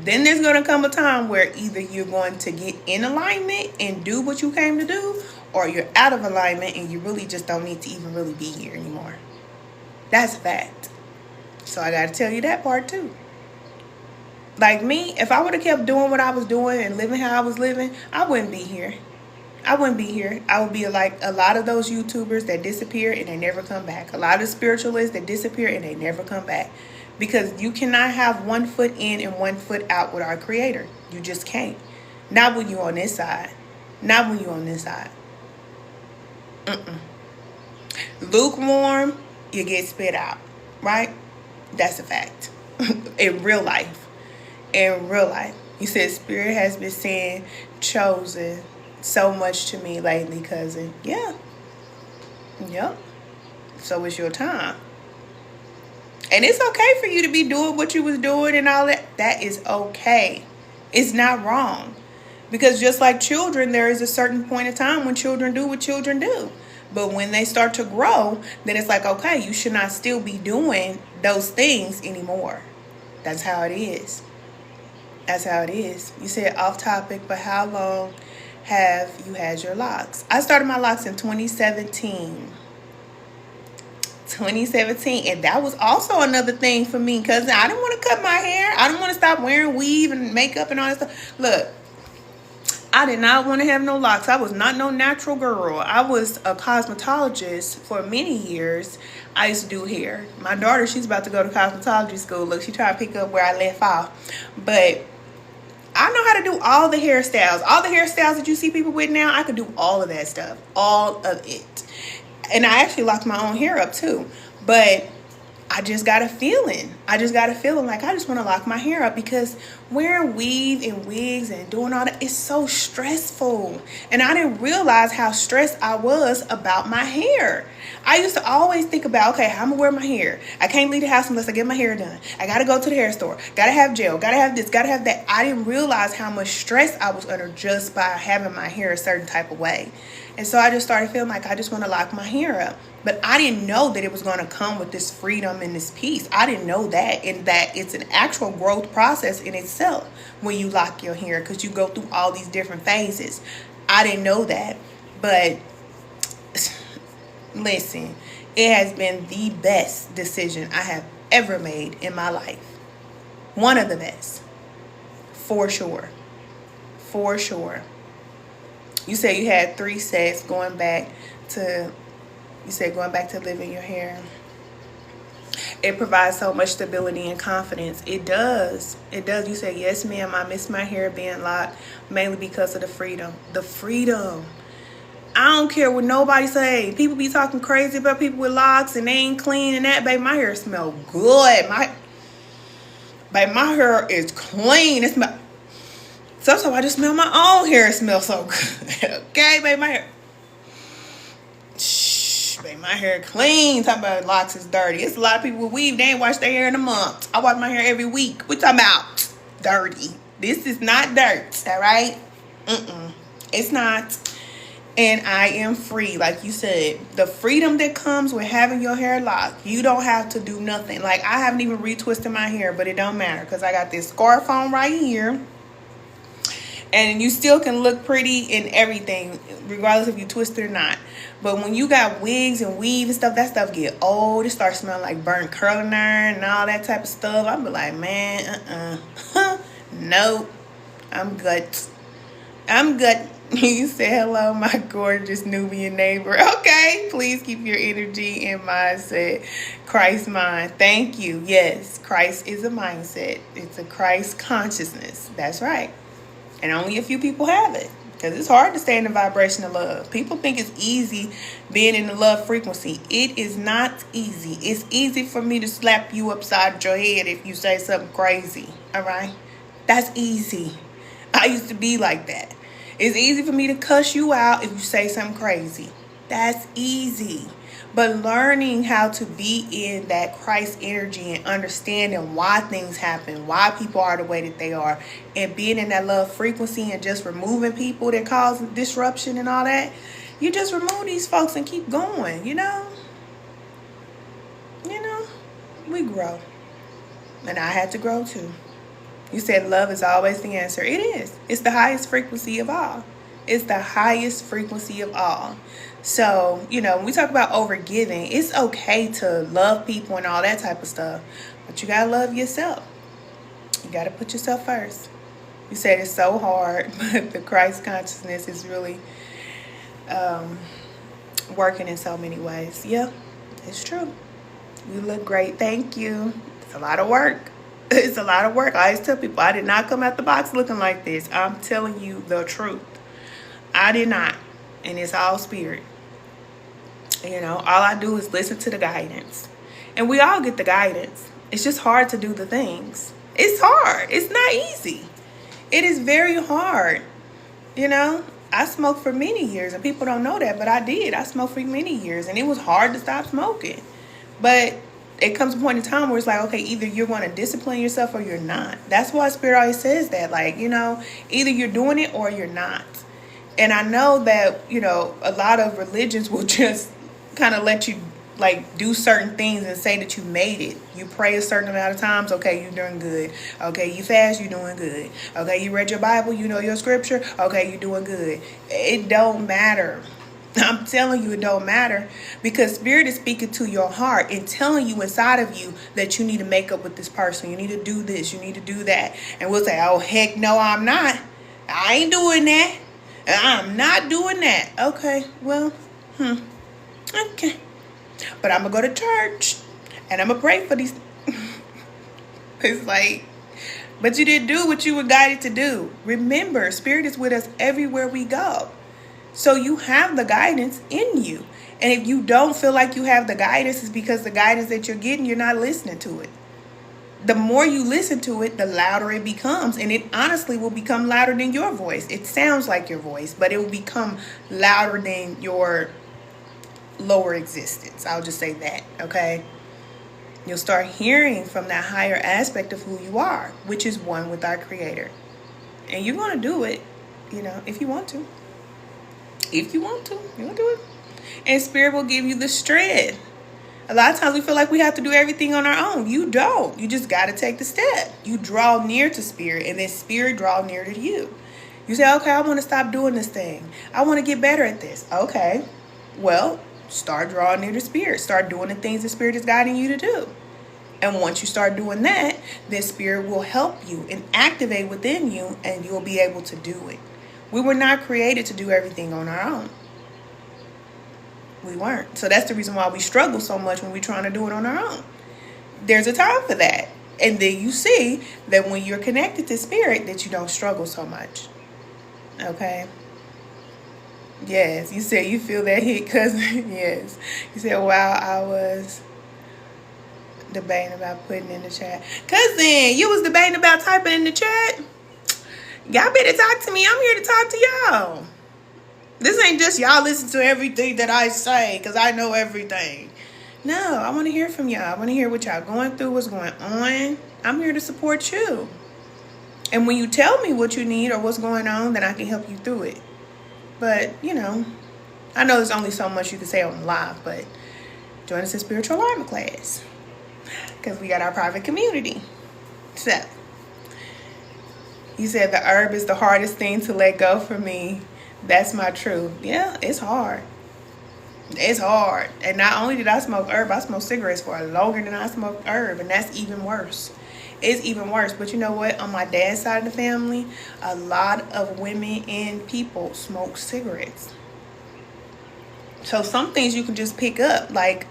Then there's going to come a time where either you're going to get in alignment and do what you came to do, or you're out of alignment and you really just don't need to even really be here anymore. That's a fact. So I got to tell you that part too. Like me, if I would have kept doing what I was doing and living how I was living, I wouldn't be here. I wouldn't be here. I would be like a lot of those YouTubers that disappear and they never come back. A lot of spiritualists that disappear and they never come back. Because you cannot have one foot in and one foot out with our Creator. You just can't. Not when you're on this side. Not when you're on this side. Lukewarm, you get spit out. Right? That's a fact. In real life. In real life. You said Spirit has been saying chosen so much to me lately, cousin. Yeah. Yep. So it's your time. And it's okay for you to be doing what you was doing and all that. That is okay. It's not wrong. Because just like children, there is a certain point of time when children do what children do. But when they start to grow, then it's like, okay, you should not still be doing those things anymore. That's how it is. That's how it is. You said off topic, but how long have you had your locks? I started my locks in 2017. 2017, and that was also another thing for me because I didn't want to cut my hair. I didn't want to stop wearing weave and makeup and all that stuff. Look, I did not want to have no locks. I was not no natural girl. I was a cosmetologist for many years. I used to do hair. My daughter, she's about to go to cosmetology school. Look, she tried to pick up where I left off. But I know how to do all the hairstyles. All the hairstyles that you see people with now, I could do all of that stuff. All of it. And I actually locked my own hair up too. But I just got a feeling. I just want to lock my hair up because wearing weave and wigs and doing all that is so stressful. And I didn't realize how stressed I was about my hair. I used to always think about, okay, how I'm gonna wear my hair. I can't leave the house unless I get my hair done. I gotta go to the hair store. Gotta have gel. Gotta have this. Gotta have that. I didn't realize how much stress I was under just by having my hair a certain type of way. And so I just started feeling like I just want to lock my hair up. But I didn't know that it was going to come with this freedom and this peace. I didn't know that. And that it's an actual growth process in itself when you lock your hair. Because you go through all these different phases. I didn't know that. But listen, it has been the best decision I have ever made in my life. One of the best. For sure. For sure. You said you had 3 sets going back to living your hair. It provides so much stability and confidence. It does. It does. You said, yes, ma'am, I miss my hair being locked mainly because of the freedom. The freedom. I don't care what nobody say. People be talking crazy about people with locks and they ain't clean and that. Baby, my hair smell good. My hair is clean. It smell. Sometimes I just smell my own hair. It smells so good. Okay, baby, my hair. Shh, baby, my hair clean. Talking about locks is dirty. It's a lot of people with weave. They ain't wash their hair in a month. I wash my hair every week. We talking about dirty. This is not dirt. All right? It's not. And I am free, like you said. The freedom that comes with having your hair locked. You don't have to do nothing. Like, I haven't even retwisted my hair, but it don't matter because I got this scarf on right here. And you still can look pretty in everything, regardless if you twist it or not. But when you got wigs and weave and stuff, that stuff get old. It starts smelling like burnt curling iron and all that type of stuff. I'll be like, man, nope. I'm good. I'm good. You say hello, my gorgeous Nubian neighbor. Okay, please keep your energy and mindset Christ mind. Thank you. Yes, Christ is a mindset. It's a Christ consciousness. That's right. And only a few people have it. Because it's hard to stay in the vibration of love. People think it's easy being in the love frequency. It is not easy. It's easy for me to slap you upside your head if you say something crazy. All right? That's easy. I used to be like that. It's easy for me to cuss you out if you say something crazy. That's easy. But learning how to be in that Christ energy and understanding why things happen, why people are the way that they are, and being in that love frequency and just removing people that cause disruption and all that, you just remove these folks and keep going, you know? We grow. And I had to grow too. You said love is always the answer. It is. It's the highest frequency of all. It's the highest frequency of all. So, when we talk about overgiving, it's okay to love people and all that type of stuff. But you got to love yourself. You got to put yourself first. You said it's so hard, but the Christ consciousness is really working in so many ways. Yeah, it's true. You look great. Thank you. It's a lot of work. It's a lot of work. I always tell people I did not come out the box looking like this. I'm telling you the truth. I did not. And it's all spirit. You know, all I do is listen to the guidance. And we all get the guidance. It's just hard to do the things. It's hard. It's not easy. It is very hard. You know, I smoked for many years, and people don't know that, but I did. I smoked for many years, and it was hard to stop smoking. But it comes a point in time where it's like, okay, either you're going to discipline yourself or you're not. That's why Spirit always says that, like, you know, either you're doing it or you're not. And I know that, you know, a lot of religions will just kind of let you, like, do certain things and say that you made it. You pray a certain amount of times, okay, you're doing good. Okay, you fast, you're doing good. Okay, you read your Bible, you know your scripture, okay, you're doing good. It don't matter. I'm telling you, it don't matter, because Spirit is speaking to your heart and telling you inside of you that you need to make up with this person. You need to do this. You need to do that. And we'll say, oh, heck no, I'm not. I ain't doing that. I'm not doing that. Okay, well, okay. But I'm going to go to church and I'm going to pray for these. It's like, but you didn't do what you were guided to do. Remember, Spirit is with us everywhere we go. So you have the guidance in you. And if you don't feel like you have the guidance, it's because the guidance that you're getting, you're not listening to it. The more you listen to it, the louder it becomes. And it honestly will become louder than your voice. It sounds like your voice, but it will become louder than your lower existence. I'll just say that, okay? You'll start hearing from that higher aspect of who you are, which is one with our Creator. And you're going to do it, you know, if you want to. If you want to, you'll do it. And Spirit will give you the strength. A lot of times we feel like we have to do everything on our own. You don't. You just got to take the step. You draw near to Spirit, and then Spirit draw near to you. You say, okay, I want to stop doing this thing. I want to get better at this. Okay. Well, start drawing near to Spirit. Start doing the things the Spirit is guiding you to do. And once you start doing that, then Spirit will help you and activate within you, and you'll be able to do it. We were not created to do everything on our own. We weren't. So that's the reason why we struggle so much when we're trying to do it on our own. There's a time for that. And then you see that when you're connected to Spirit, that you don't struggle so much. Okay? Yes, you said you feel that hit, cousin. Yes. You said, wow, I was debating about putting in the chat. Cousin, you was debating about typing in the chat? Y'all better talk to me. I'm here to talk to y'all. This ain't just y'all listen to everything that I say because I know everything. No, I want to hear from y'all. I want to hear what y'all going through, what's going on. I'm here to support you. And when you tell me what you need or what's going on, then I can help you through it. But, you know, I know there's only so much you can say on live, but join us in Spiritual Alignment class because we got our private community. So, you said the herb is the hardest thing to let go for me. That's my truth. Yeah, it's hard. It's hard. And not only did I smoke herb, I smoked cigarettes for longer than I smoked herb. And that's even worse. It's even worse. But you know what? On my dad's side of the family, a lot of women and people smoke cigarettes. So some things you can just pick up. Like,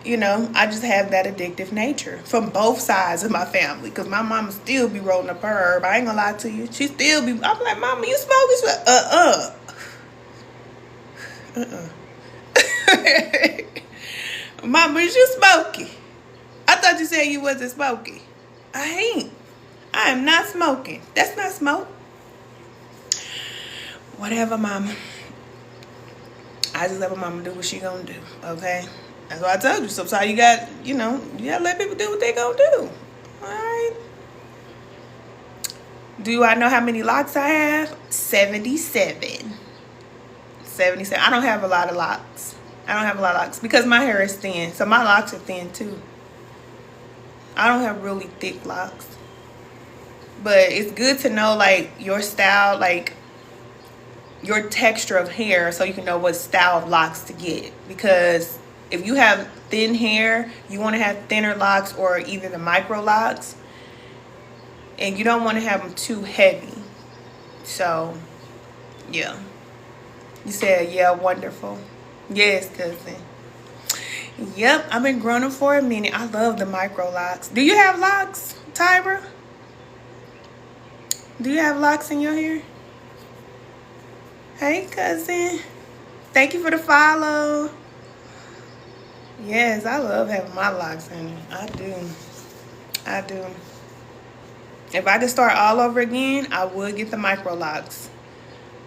you know, I just have that addictive nature from both sides of my family. Because my mama still be rolling up her herb. I ain't gonna lie to you. She still be, I'm like, Mama, you smoke this? Mama, is you smoking? I thought you said you wasn't smoking. I ain't. I am not smoking. That's not smoke. Whatever, Mama. I just let my mama do what she gonna do, okay? That's what I told you. Sometimes you got, you know, you gotta let people do what they gonna do. All right. Do I know how many locks I have? 77. 77. I don't have a lot of locks. I don't have a lot of locks because my hair is thin. So my locks are thin too. I don't have really thick locks. But it's good to know, like, your style, like, your texture of hair so you can know what style of locks to get. Because if you have thin hair, you want to have thinner locks or either the micro locks. And you don't want to have them too heavy. So, yeah. You said, yeah, wonderful. Yes, cousin. Yep, I've been growing them for a minute. I love the micro locks. Do you have locks, Tyra? Do you have locks in your hair? Hey, cousin. Thank you for the follow. Yes, I love having my locks in it. I do. I do. If I could start all over again, I would get the micro locks.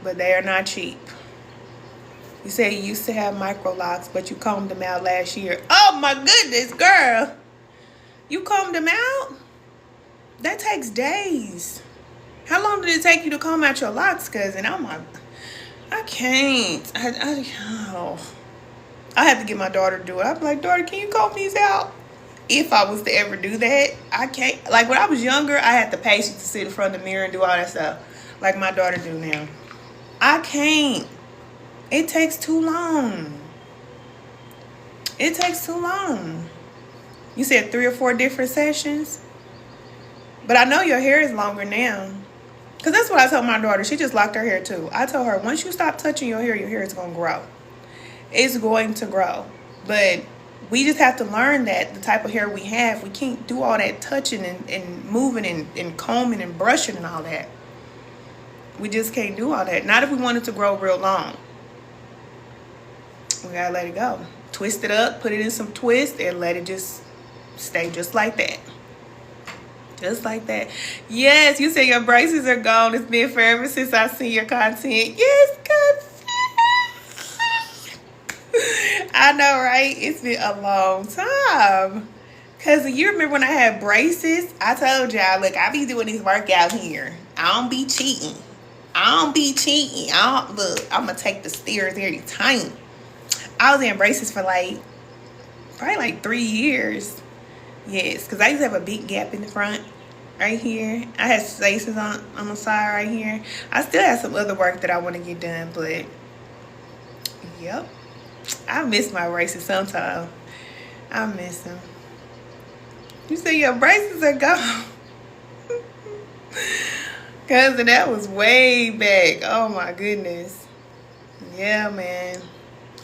But they are not cheap. You said you used to have micro locks, but you combed them out last year. Oh my goodness, girl. You combed them out? That takes days. How long did it take you to comb out your locks, cousin? Oh my, I can't. I have to get my daughter to do it. I'm like, daughter, can you comb these out? If I was to ever do that, I can't. Like when I was younger, I had the patience to sit in front of the mirror and do all that stuff like my daughter do now. I can't. It takes too long. It takes too long. You said 3 or 4 different sessions? But I know your hair is longer now. Because that's what I told my daughter. She just locked her hair too. I told her, once you stop touching your hair is going to grow. It's going to grow. But we just have to learn that the type of hair we have, we can't do all that touching and moving and combing and brushing and all that. We just can't do all that. Not if we want it to grow real long. We got to let it go. Twist it up, put it in some twist, and let it just stay just like that. Just like that. Yes, you say your braces are gone. It's been forever since I've seen your content. Yes, cousin. I know, right? It's been a long time. Because you remember when I had braces? I told y'all, look, I be doing this workout here. I don't be cheating. Look, I'm going to take the stairs every time. I was in braces for probably like 3 years. Yes, because I used to have a big gap in the front right here. I had spaces on the side right here. I still have some other work that I want to get done, but yep. I miss my braces sometimes. I miss them. You say your braces are gone. Cousin, that was way back. Oh my goodness. Yeah, man.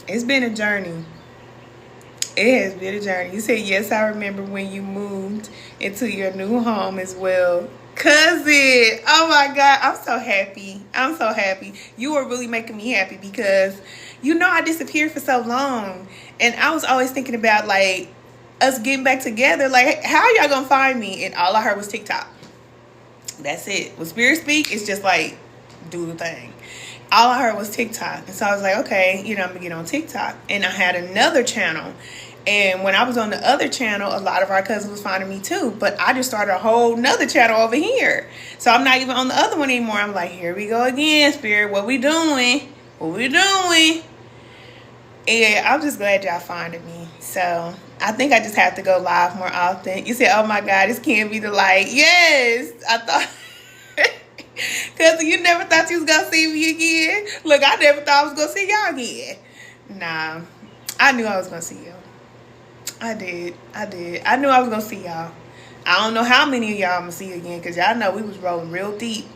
It's been a journey. It has been a journey. You said, yes, I remember when you moved into your new home as well. Cousin, oh my God, I'm so happy. I'm so happy. You were really making me happy because, I disappeared for so long. And I was always thinking about, us getting back together. Like, how are y'all going to find me? And all I heard was TikTok. That's it. With Spirit Speak, it's just do the thing. All I heard was TikTok. And so I was like, okay, I'm going to get on TikTok. And I had another channel. And when I was on the other channel, a lot of our cousins was finding me too. But I just started a whole nother channel over here. So I'm not even on the other one anymore. I'm like, here we go again, Spirit. What we doing? And I'm just glad y'all finding me. So I think I just have to go live more often. You said, oh my God, this can't be the light. Yes, I thought. Because you never thought you was going to see me again. Look, I never thought I was going to see y'all again. Nah, I knew I was going to see y'all. I did. I knew I was going to see y'all. I don't know how many of y'all I'm going to see again because y'all know we was rolling real deep.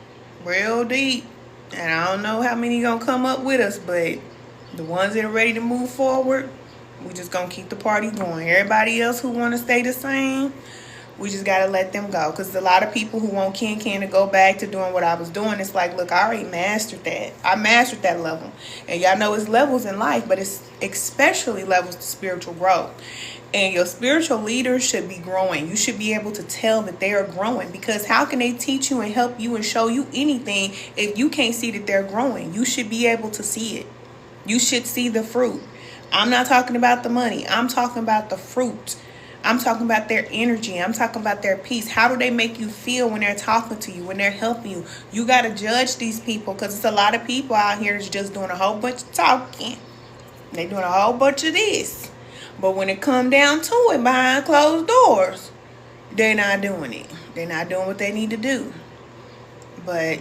And I don't know how many going to come up with us, but the ones that are ready to move forward, we just going to keep the party going. Everybody else who want to stay the same, we just got to let them go. Because a lot of people who want Ken to go back to doing what I was doing, it's like, look, I already mastered that. I mastered that level. And y'all know it's levels in life, but it's especially levels to spiritual growth. And your spiritual leaders should be growing. You should be able to tell that they are growing. Because how can they teach you and help you and show you anything if you can't see that they're growing? You should be able to see it. You should see the fruit. I'm not talking about the money. I'm talking about the fruit. I'm talking about their energy. I'm talking about their peace. How do they make you feel when they're talking to you, when they're helping you? You got to judge these people because it's a lot of people out here that's just doing a whole bunch of talking. They're doing a whole bunch of this. But when it come down to it behind closed doors, they're not doing it. They're not doing what they need to do. But,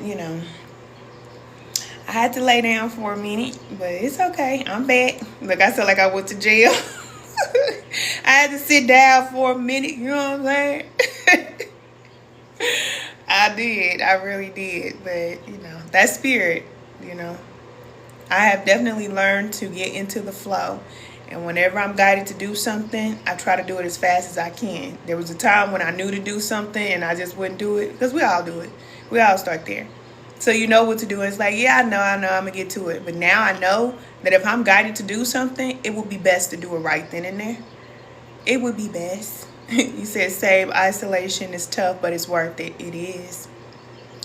I had to lay down for a minute, but it's okay. I'm back. Look, I feel like I went to jail. I had to sit down for a minute, you know what I'm saying? I I did. I really did. But, that spirit, you know. I have definitely learned to get into the flow. And whenever I'm guided to do something, I try to do it as fast as I can. There was a time when I knew to do something and I just wouldn't do it. Because we all do it. We all start there. So you know what to do. It's like, yeah, I know, I'm going to get to it. But now I know that if I'm guided to do something, it would be best to do it right then and there. It would be best. You said save isolation is tough, but it's worth it. It is.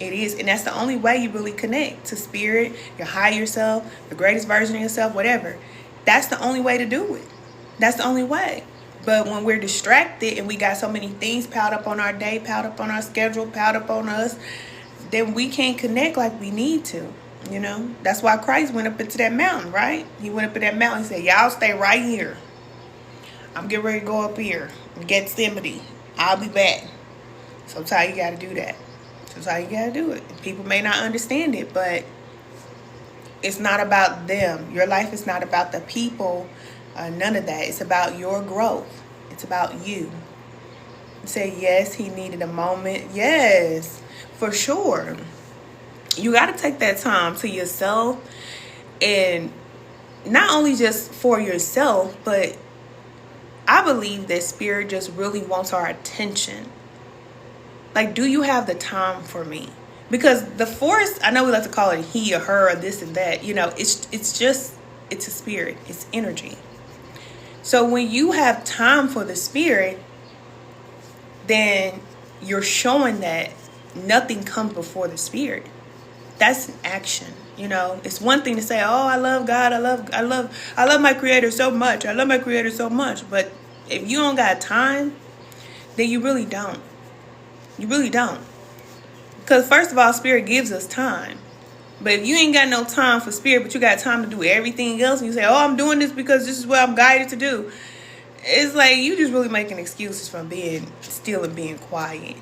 It is. And that's the only way you really connect to spirit, your higher self, the greatest version of yourself, whatever. That's the only way to do it. That's the only way. But when we're distracted and we got so many things piled up on our day, piled up on our schedule, piled up on us, then we can't connect like we need to. That's why Christ went up into that mountain, right? He went up in that mountain and said, y'all stay right here. I'm getting ready to go up here and get Gethsemane. I'll be back. Sometimes you got to do that. Sometimes you got to do it. People may not understand it, but it's not about them. Your life is not about the people. None of that. It's about your growth. It's about you. Say, yes, he needed a moment. Yes, for sure. You got to take that time to yourself. And not only just for yourself, but I believe that spirit just really wants our attention. Like, do you have the time for me? Because the force, I know we like to call it he or her or this and that. It's a spirit. It's energy. So when you have time for the spirit, then you're showing that nothing comes before the spirit. That's an action. It's one thing to say, oh, I love God. I love my creator so much. I love my creator so much. But if you don't got time, then you really don't. You really don't. Because first of all, spirit gives us time. But if you ain't got no time for spirit, but you got time to do everything else, and you say, oh, I'm doing this because this is what I'm guided to do. It's like you just really making excuses from being still and being quiet.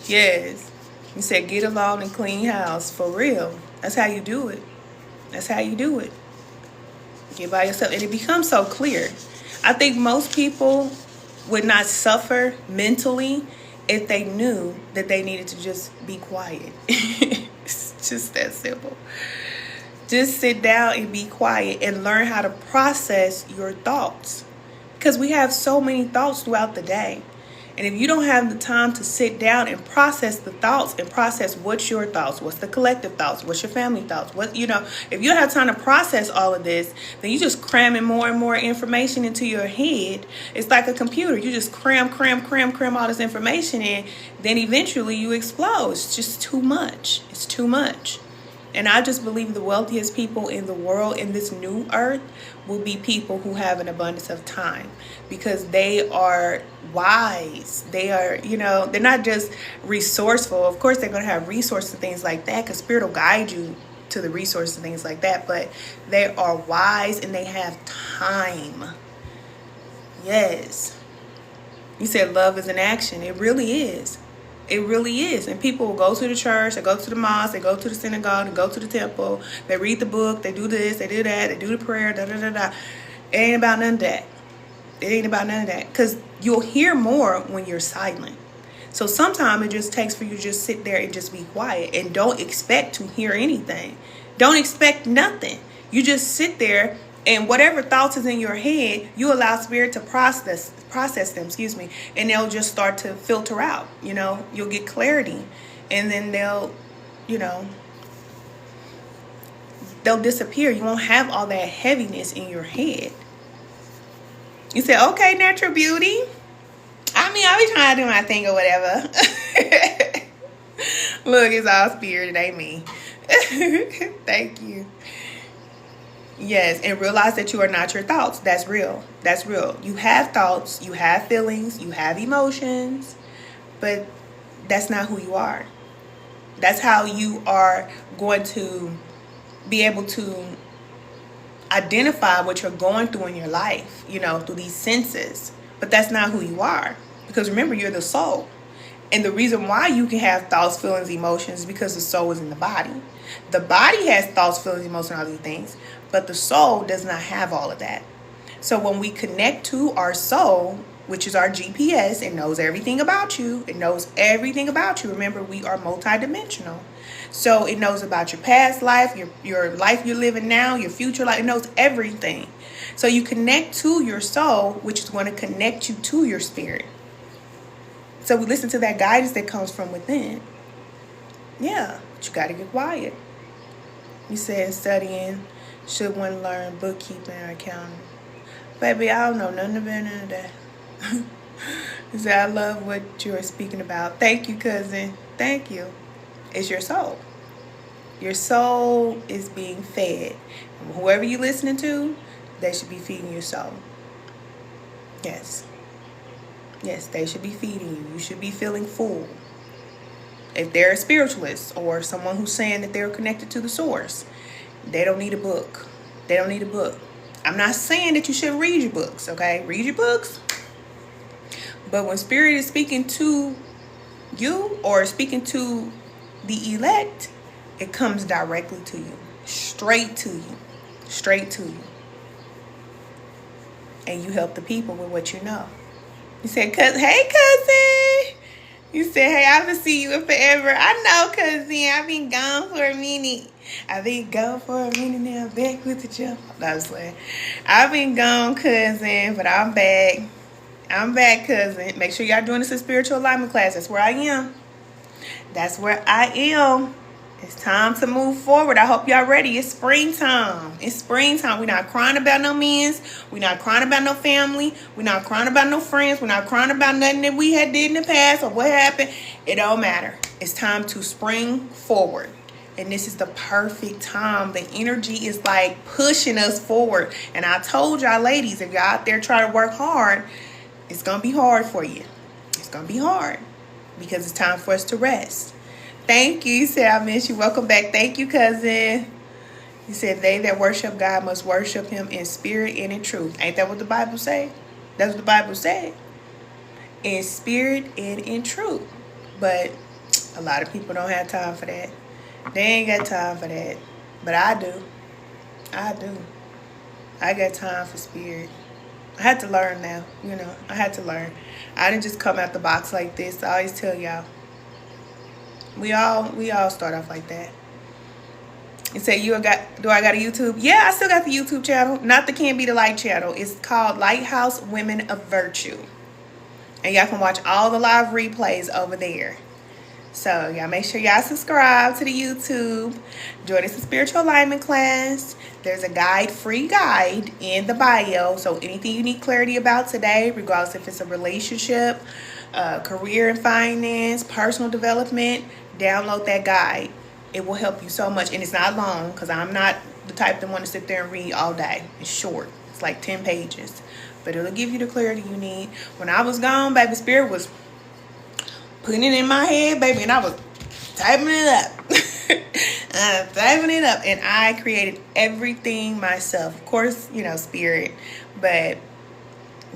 Yes. You said get along and clean house. For real. That's how you do it. That's how you do it. Get by yourself. And it becomes so clear. I think most people would not suffer mentally if they knew that they needed to just be quiet. It's just that simple. Just sit down and be quiet and learn how to process your thoughts. Because we have so many thoughts throughout the day. And if you don't have the time to sit down and process the thoughts and process what's your thoughts, what's the collective thoughts, what's your family thoughts, if you don't have time to process all of this, then you just cramming more and more information into your head. It's like a computer. You just cram all this information in. Then eventually you explode. It's just too much. It's too much. And I just believe the wealthiest people in the world in this new earth will be people who have an abundance of time, because they are wise. They are, they're not just resourceful. Of course, they're going to have resources and things like that, because spirit will guide you to the resources and things like that. But they are wise and they have time. Yes. You said love is an action. It really is. It really is. And people will go to the church, they go to the mosque, they go to the synagogue, they go to the temple, they read the book, they do this, they do that, they do the prayer, It ain't about none of that. It ain't about none of that. Because you'll hear more when you're silent. So sometimes it just takes for you to just sit there and just be quiet and don't expect to hear anything. Don't expect nothing. You just sit there, and whatever thoughts is in your head, you allow spirit to process them, and they'll just start to filter out. You'll get clarity, and then they'll disappear. You won't have all that heaviness in your head. You say, okay, natural beauty. I be trying to do my thing or whatever. Look, it's all spirit, it ain't me. Thank you. Yes, and realize that you are not your thoughts. That's real. That's real. You have thoughts, you have feelings, you have emotions, but that's not who you are. That's how you are going to be able to identify what you're going through in your life, through these senses. But that's not who you are. Because remember, you're the soul. And the reason why you can have thoughts, feelings, emotions is because the soul is in the body. The body has thoughts, feelings, emotions, all these things. But the soul does not have all of that. So when we connect to our soul, which is our GPS. It knows everything about you. It knows everything about you. Remember, we are multidimensional. So it knows about your past life, your life you're living now, your future life. It knows everything. So you connect to your soul, which is going to connect you to your spirit. So we listen to that guidance that comes from within. Yeah, but you got to get quiet. You said studying, should one learn bookkeeping or accounting? Baby, I don't know nothing about none of that. You said, I love what you're speaking about. Thank you, cousin. Thank you. It's your soul. Your soul is being fed. And whoever you're listening to, they should be feeding your soul. Yes. Yes, they should be feeding you. You should be feeling full. If they're a spiritualist or someone who's saying that they're connected to the source, they don't need a book. They don't need a book. I'm not saying that you shouldn't read your books, okay? Read your books. But when spirit is speaking to you or speaking to the elect, it comes directly to you. Straight to you. Straight to you. And you help the people with what you know. You said, hey, cousin. You said, hey, I haven't seen you in forever. I know, cousin. I've been gone for a minute. I've been gone for a minute now. I'm back with the jump. No, I'm saying. I've been gone, cousin, but I'm back. I'm back, cousin. Make sure y'all doing this in spiritual alignment class. That's where I am. That's where I am. It's time to move forward. I hope y'all ready. It's springtime. It's springtime. We're not crying about no men's. We're not crying about no family. We're not crying about no friends. We're not crying about nothing that we had did in the past or what happened. It don't matter. It's time to spring forward. And this is the perfect time. The energy is like pushing us forward. And I told y'all ladies, if y'all out there trying to work hard, it's going to be hard for you. It's going to be hard because it's time for us to rest. Thank you. You said, I miss you. Welcome back. Thank you, cousin. You said, they that worship God must worship him in spirit and in truth. Ain't that what the Bible say? That's what the Bible said. In spirit and in truth. But a lot of people don't have time for that. They ain't got time for that. But I do. I do. I got time for spirit. I had to learn now. You know, I had to learn. I didn't just come out the box like this. I always tell y'all. We all start off like that. You say, do I got a YouTube? Yeah, I still got the YouTube channel. Not the Can't Be the Light channel. It's called Lighthouse Women of Virtue. And y'all can watch all the live replays over there. So y'all make sure y'all subscribe to the YouTube. Join us in spiritual alignment class. There's a free guide in the bio. So anything you need clarity about today, regardless if it's a relationship, career and finance, personal development, download that guide. It will help you so much. And it's not long because I'm not the type that want to sit there and read all day. It's short. It's like 10 pages. But it'll give you the clarity you need. When I was gone, baby, spirit was putting it in my head, baby, and I was typing it up. Typing it up. And I created everything myself. Of course, you know, spirit. But,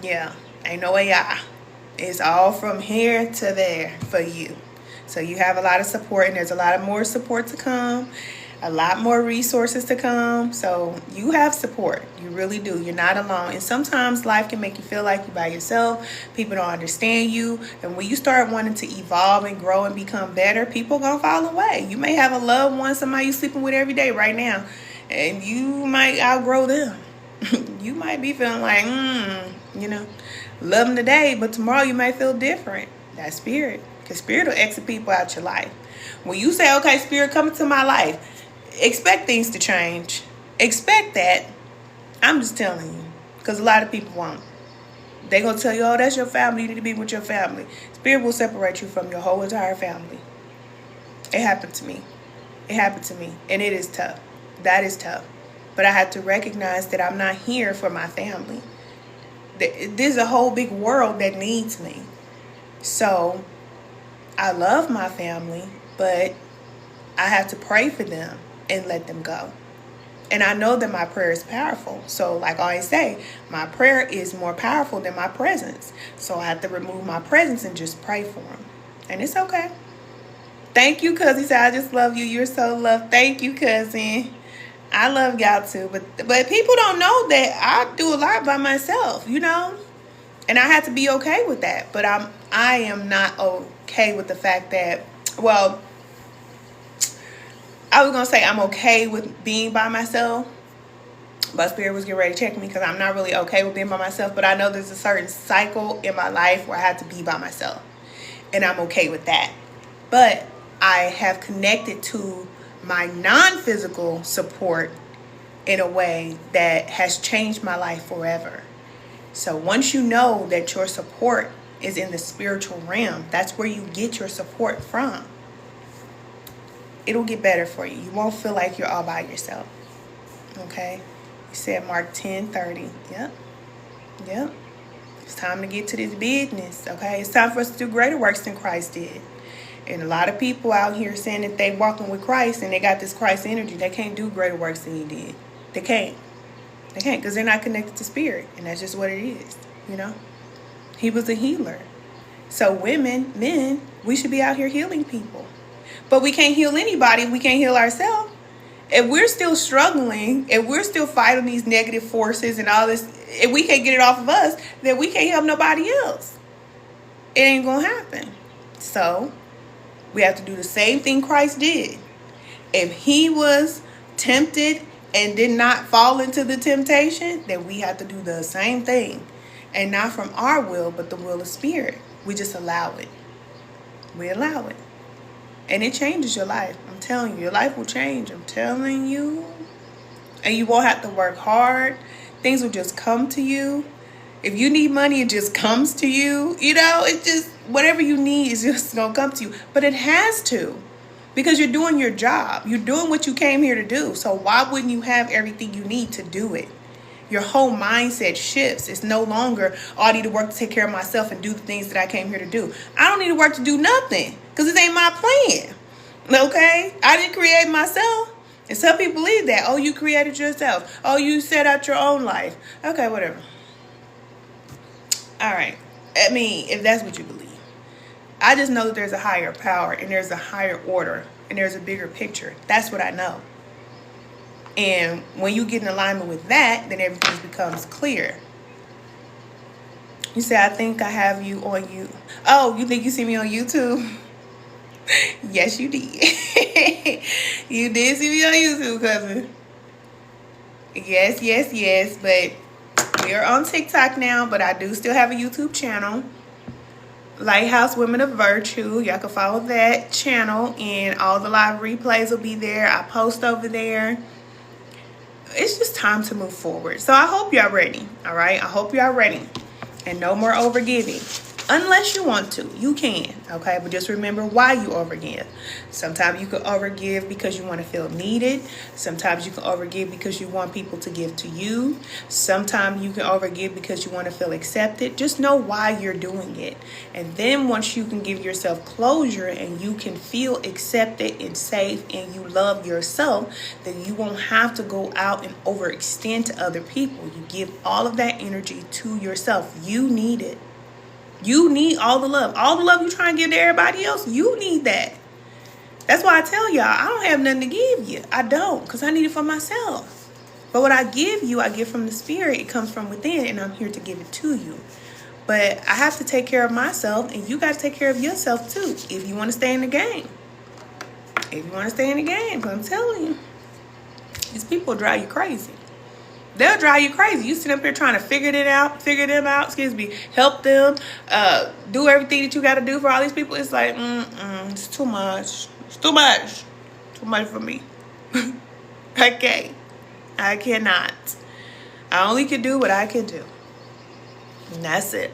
yeah, ain't no way out. It's all from here to there for you. So you have a lot of support, and there's a lot of more support to come. A lot more resources to come. So you have support. You really do. You're not alone. And sometimes life can make you feel like you're by yourself. People don't understand you. And when you start wanting to evolve and grow and become better, people are going to fall away. You may have a loved one, somebody you're sleeping with every day right now, and you might outgrow them. You might be feeling like, you know, love them today, but tomorrow you might feel different. That's spirit. Because spirit will exit people out your life. When you say, okay, spirit, come into my life, expect things to change. Expect that. I'm just telling you. Because a lot of people won't. They're going to tell you, oh, that's your family. You need to be with your family. Spirit will separate you from your whole entire family. It happened to me. It happened to me. And it is tough. That is tough. But I have to recognize that I'm not here for my family. There's a whole big world that needs me. So I love my family, but I have to pray for them and let them go. And I know that my prayer is powerful. So like I always say, my prayer is more powerful than my presence. So I have to remove my presence and just pray for them. And it's okay. Thank you, cousin. He said, I just love you. You're so loved. Thank you, cousin. I love y'all too. But people don't know that I do a lot by myself, you know. And I had to be okay with that. But I am not okay with the fact that, well, I was going to say I'm okay with being by myself. But Spirit was getting ready to check me because I'm not really okay with being by myself. But I know there's a certain cycle in my life where I have to be by myself. And I'm okay with that. But I have connected to my non-physical support in a way that has changed my life forever. So once you know that your support is in the spiritual realm, that's where you get your support from. It'll get better for you. You won't feel like you're all by yourself. Okay? You said Mark 10:30. Yep. It's time to get to this business. Okay? It's time for us to do greater works than Christ did. And a lot of people out here saying that they walking with Christ and they got this Christ energy. They can't do greater works than he did. They can't. They can't because they're not connected to spirit. And that's just what it is. You know? He was a healer. So women, men, we should be out here healing people. But we can't heal anybody if we can't heal ourselves. If we're still struggling, if we're still fighting these negative forces and all this, if we can't get it off of us, then we can't help nobody else. It ain't going to happen. So we have to do the same thing Christ did. If he was tempted and did not fall into the temptation, then we have to do the same thing. And not from our will, but the will of spirit. We just allow it. We allow it. And it changes your life. I'm telling you, your life will change. I'm telling you. And you won't have to work hard. Things will just come to you. If you need money, it just comes to you. You know, it just, whatever you need is just going to come to you. But it has to. Because you're doing your job. You're doing what you came here to do. So why wouldn't you have everything you need to do it? Your whole mindset shifts. It's no longer, oh, I need to work to take care of myself and do the things that I came here to do. I don't need to work to do nothing because it ain't my plan. Okay? I didn't create myself. And some people believe that. Oh, you created yourself. Oh, you set out your own life. Okay, whatever. All right. I mean, if that's what you believe. I just know that there's a higher power and there's a higher order and there's a bigger picture. That's what I know. And when you get in alignment with that, then everything becomes clear. You say, I think I have you on you. Oh, you think you see me on YouTube? Yes, you did. You did see me on YouTube, cousin. Yes. But we are on TikTok now, but I do still have a YouTube channel. Lighthouse Women of Virtue. Y'all can follow that channel. And all the live replays will be there. I post over there. It's just time to move forward. So I hope y'all ready. All right. I hope y'all ready. And no more overgiving. Unless you want to, you can, okay? But just remember why you overgive. Sometimes you can overgive because you want to feel needed. Sometimes you can overgive because you want people to give to you. Sometimes you can overgive because you want to feel accepted. Just know why you're doing it. And then once you can give yourself closure and you can feel accepted and safe and you love yourself, then you won't have to go out and overextend to other people. You give all of that energy to yourself. You need it. You need all the love. All the love you try and give to everybody else, you need that. That's why I tell y'all, I don't have nothing to give you. I don't, because I need it for myself. But what I give you, I give from the spirit. It comes from within, and I'm here to give it to you. But I have to take care of myself, and you got to take care of yourself, too, if you want to stay in the game. If you want to stay in the game, but I'm telling you, these people drive you crazy. They'll drive you crazy. You sit up here trying to figure them out, help them, do everything that you got to do for all these people. It's like, it's too much. It's too much. Too much for me. Okay. I cannot. I only can do what I can do. And that's it.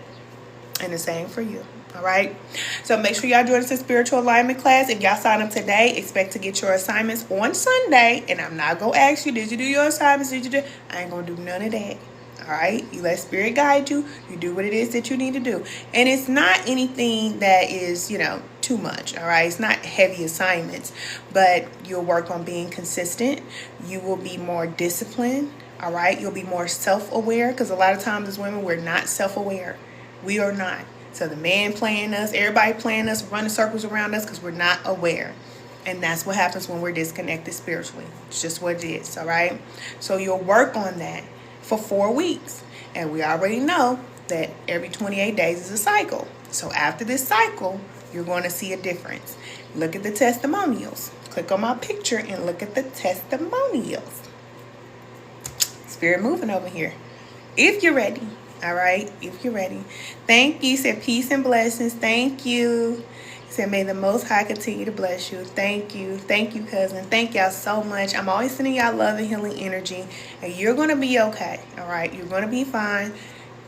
And the same for you. All right. So make sure y'all join us in spiritual alignment class. If y'all sign up today, expect to get your assignments on Sunday. And I'm not going to ask you, did you do your assignments? Did you do? I ain't going to do none of that. All right. You let spirit guide you. You do what it is that you need to do. And it's not anything that is, too much. All right. It's not heavy assignments, but you'll work on being consistent. You will be more disciplined. All right. You'll be more self-aware because a lot of times as women, we're not self-aware. We are not. So the man playing us, everybody playing us, running circles around us because we're not aware. And that's what happens when we're disconnected spiritually. It's just what it is, all right? So you'll work on that for 4 weeks. And we already know that every 28 days is a cycle. So after this cycle, you're going to see a difference. Look at the testimonials. Click on my picture and look at the testimonials. Spirit moving over here. If you're ready. All right. If you're ready. Thank you. Said peace and blessings. Thank you. Said may the Most High continue to bless you. Thank you. Thank you, cousin. Thank y'all so much. I'm always sending y'all love and healing energy. And you're going to be okay. All right. You're going to be fine.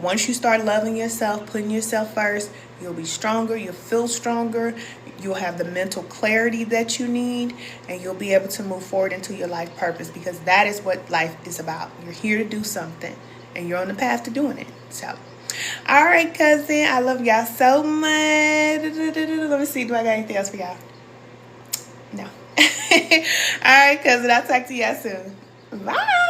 Once you start loving yourself, putting yourself first, you'll be stronger, you'll feel stronger, you'll have the mental clarity that you need, and you'll be able to move forward into your life purpose, because that is what life is about. You're here to do something, and you're on the path to doing it. So, all right, cousin, I love y'all so much. Let me see, do I got anything else for y'all? No. All right, cousin, I'll talk to y'all soon. Bye.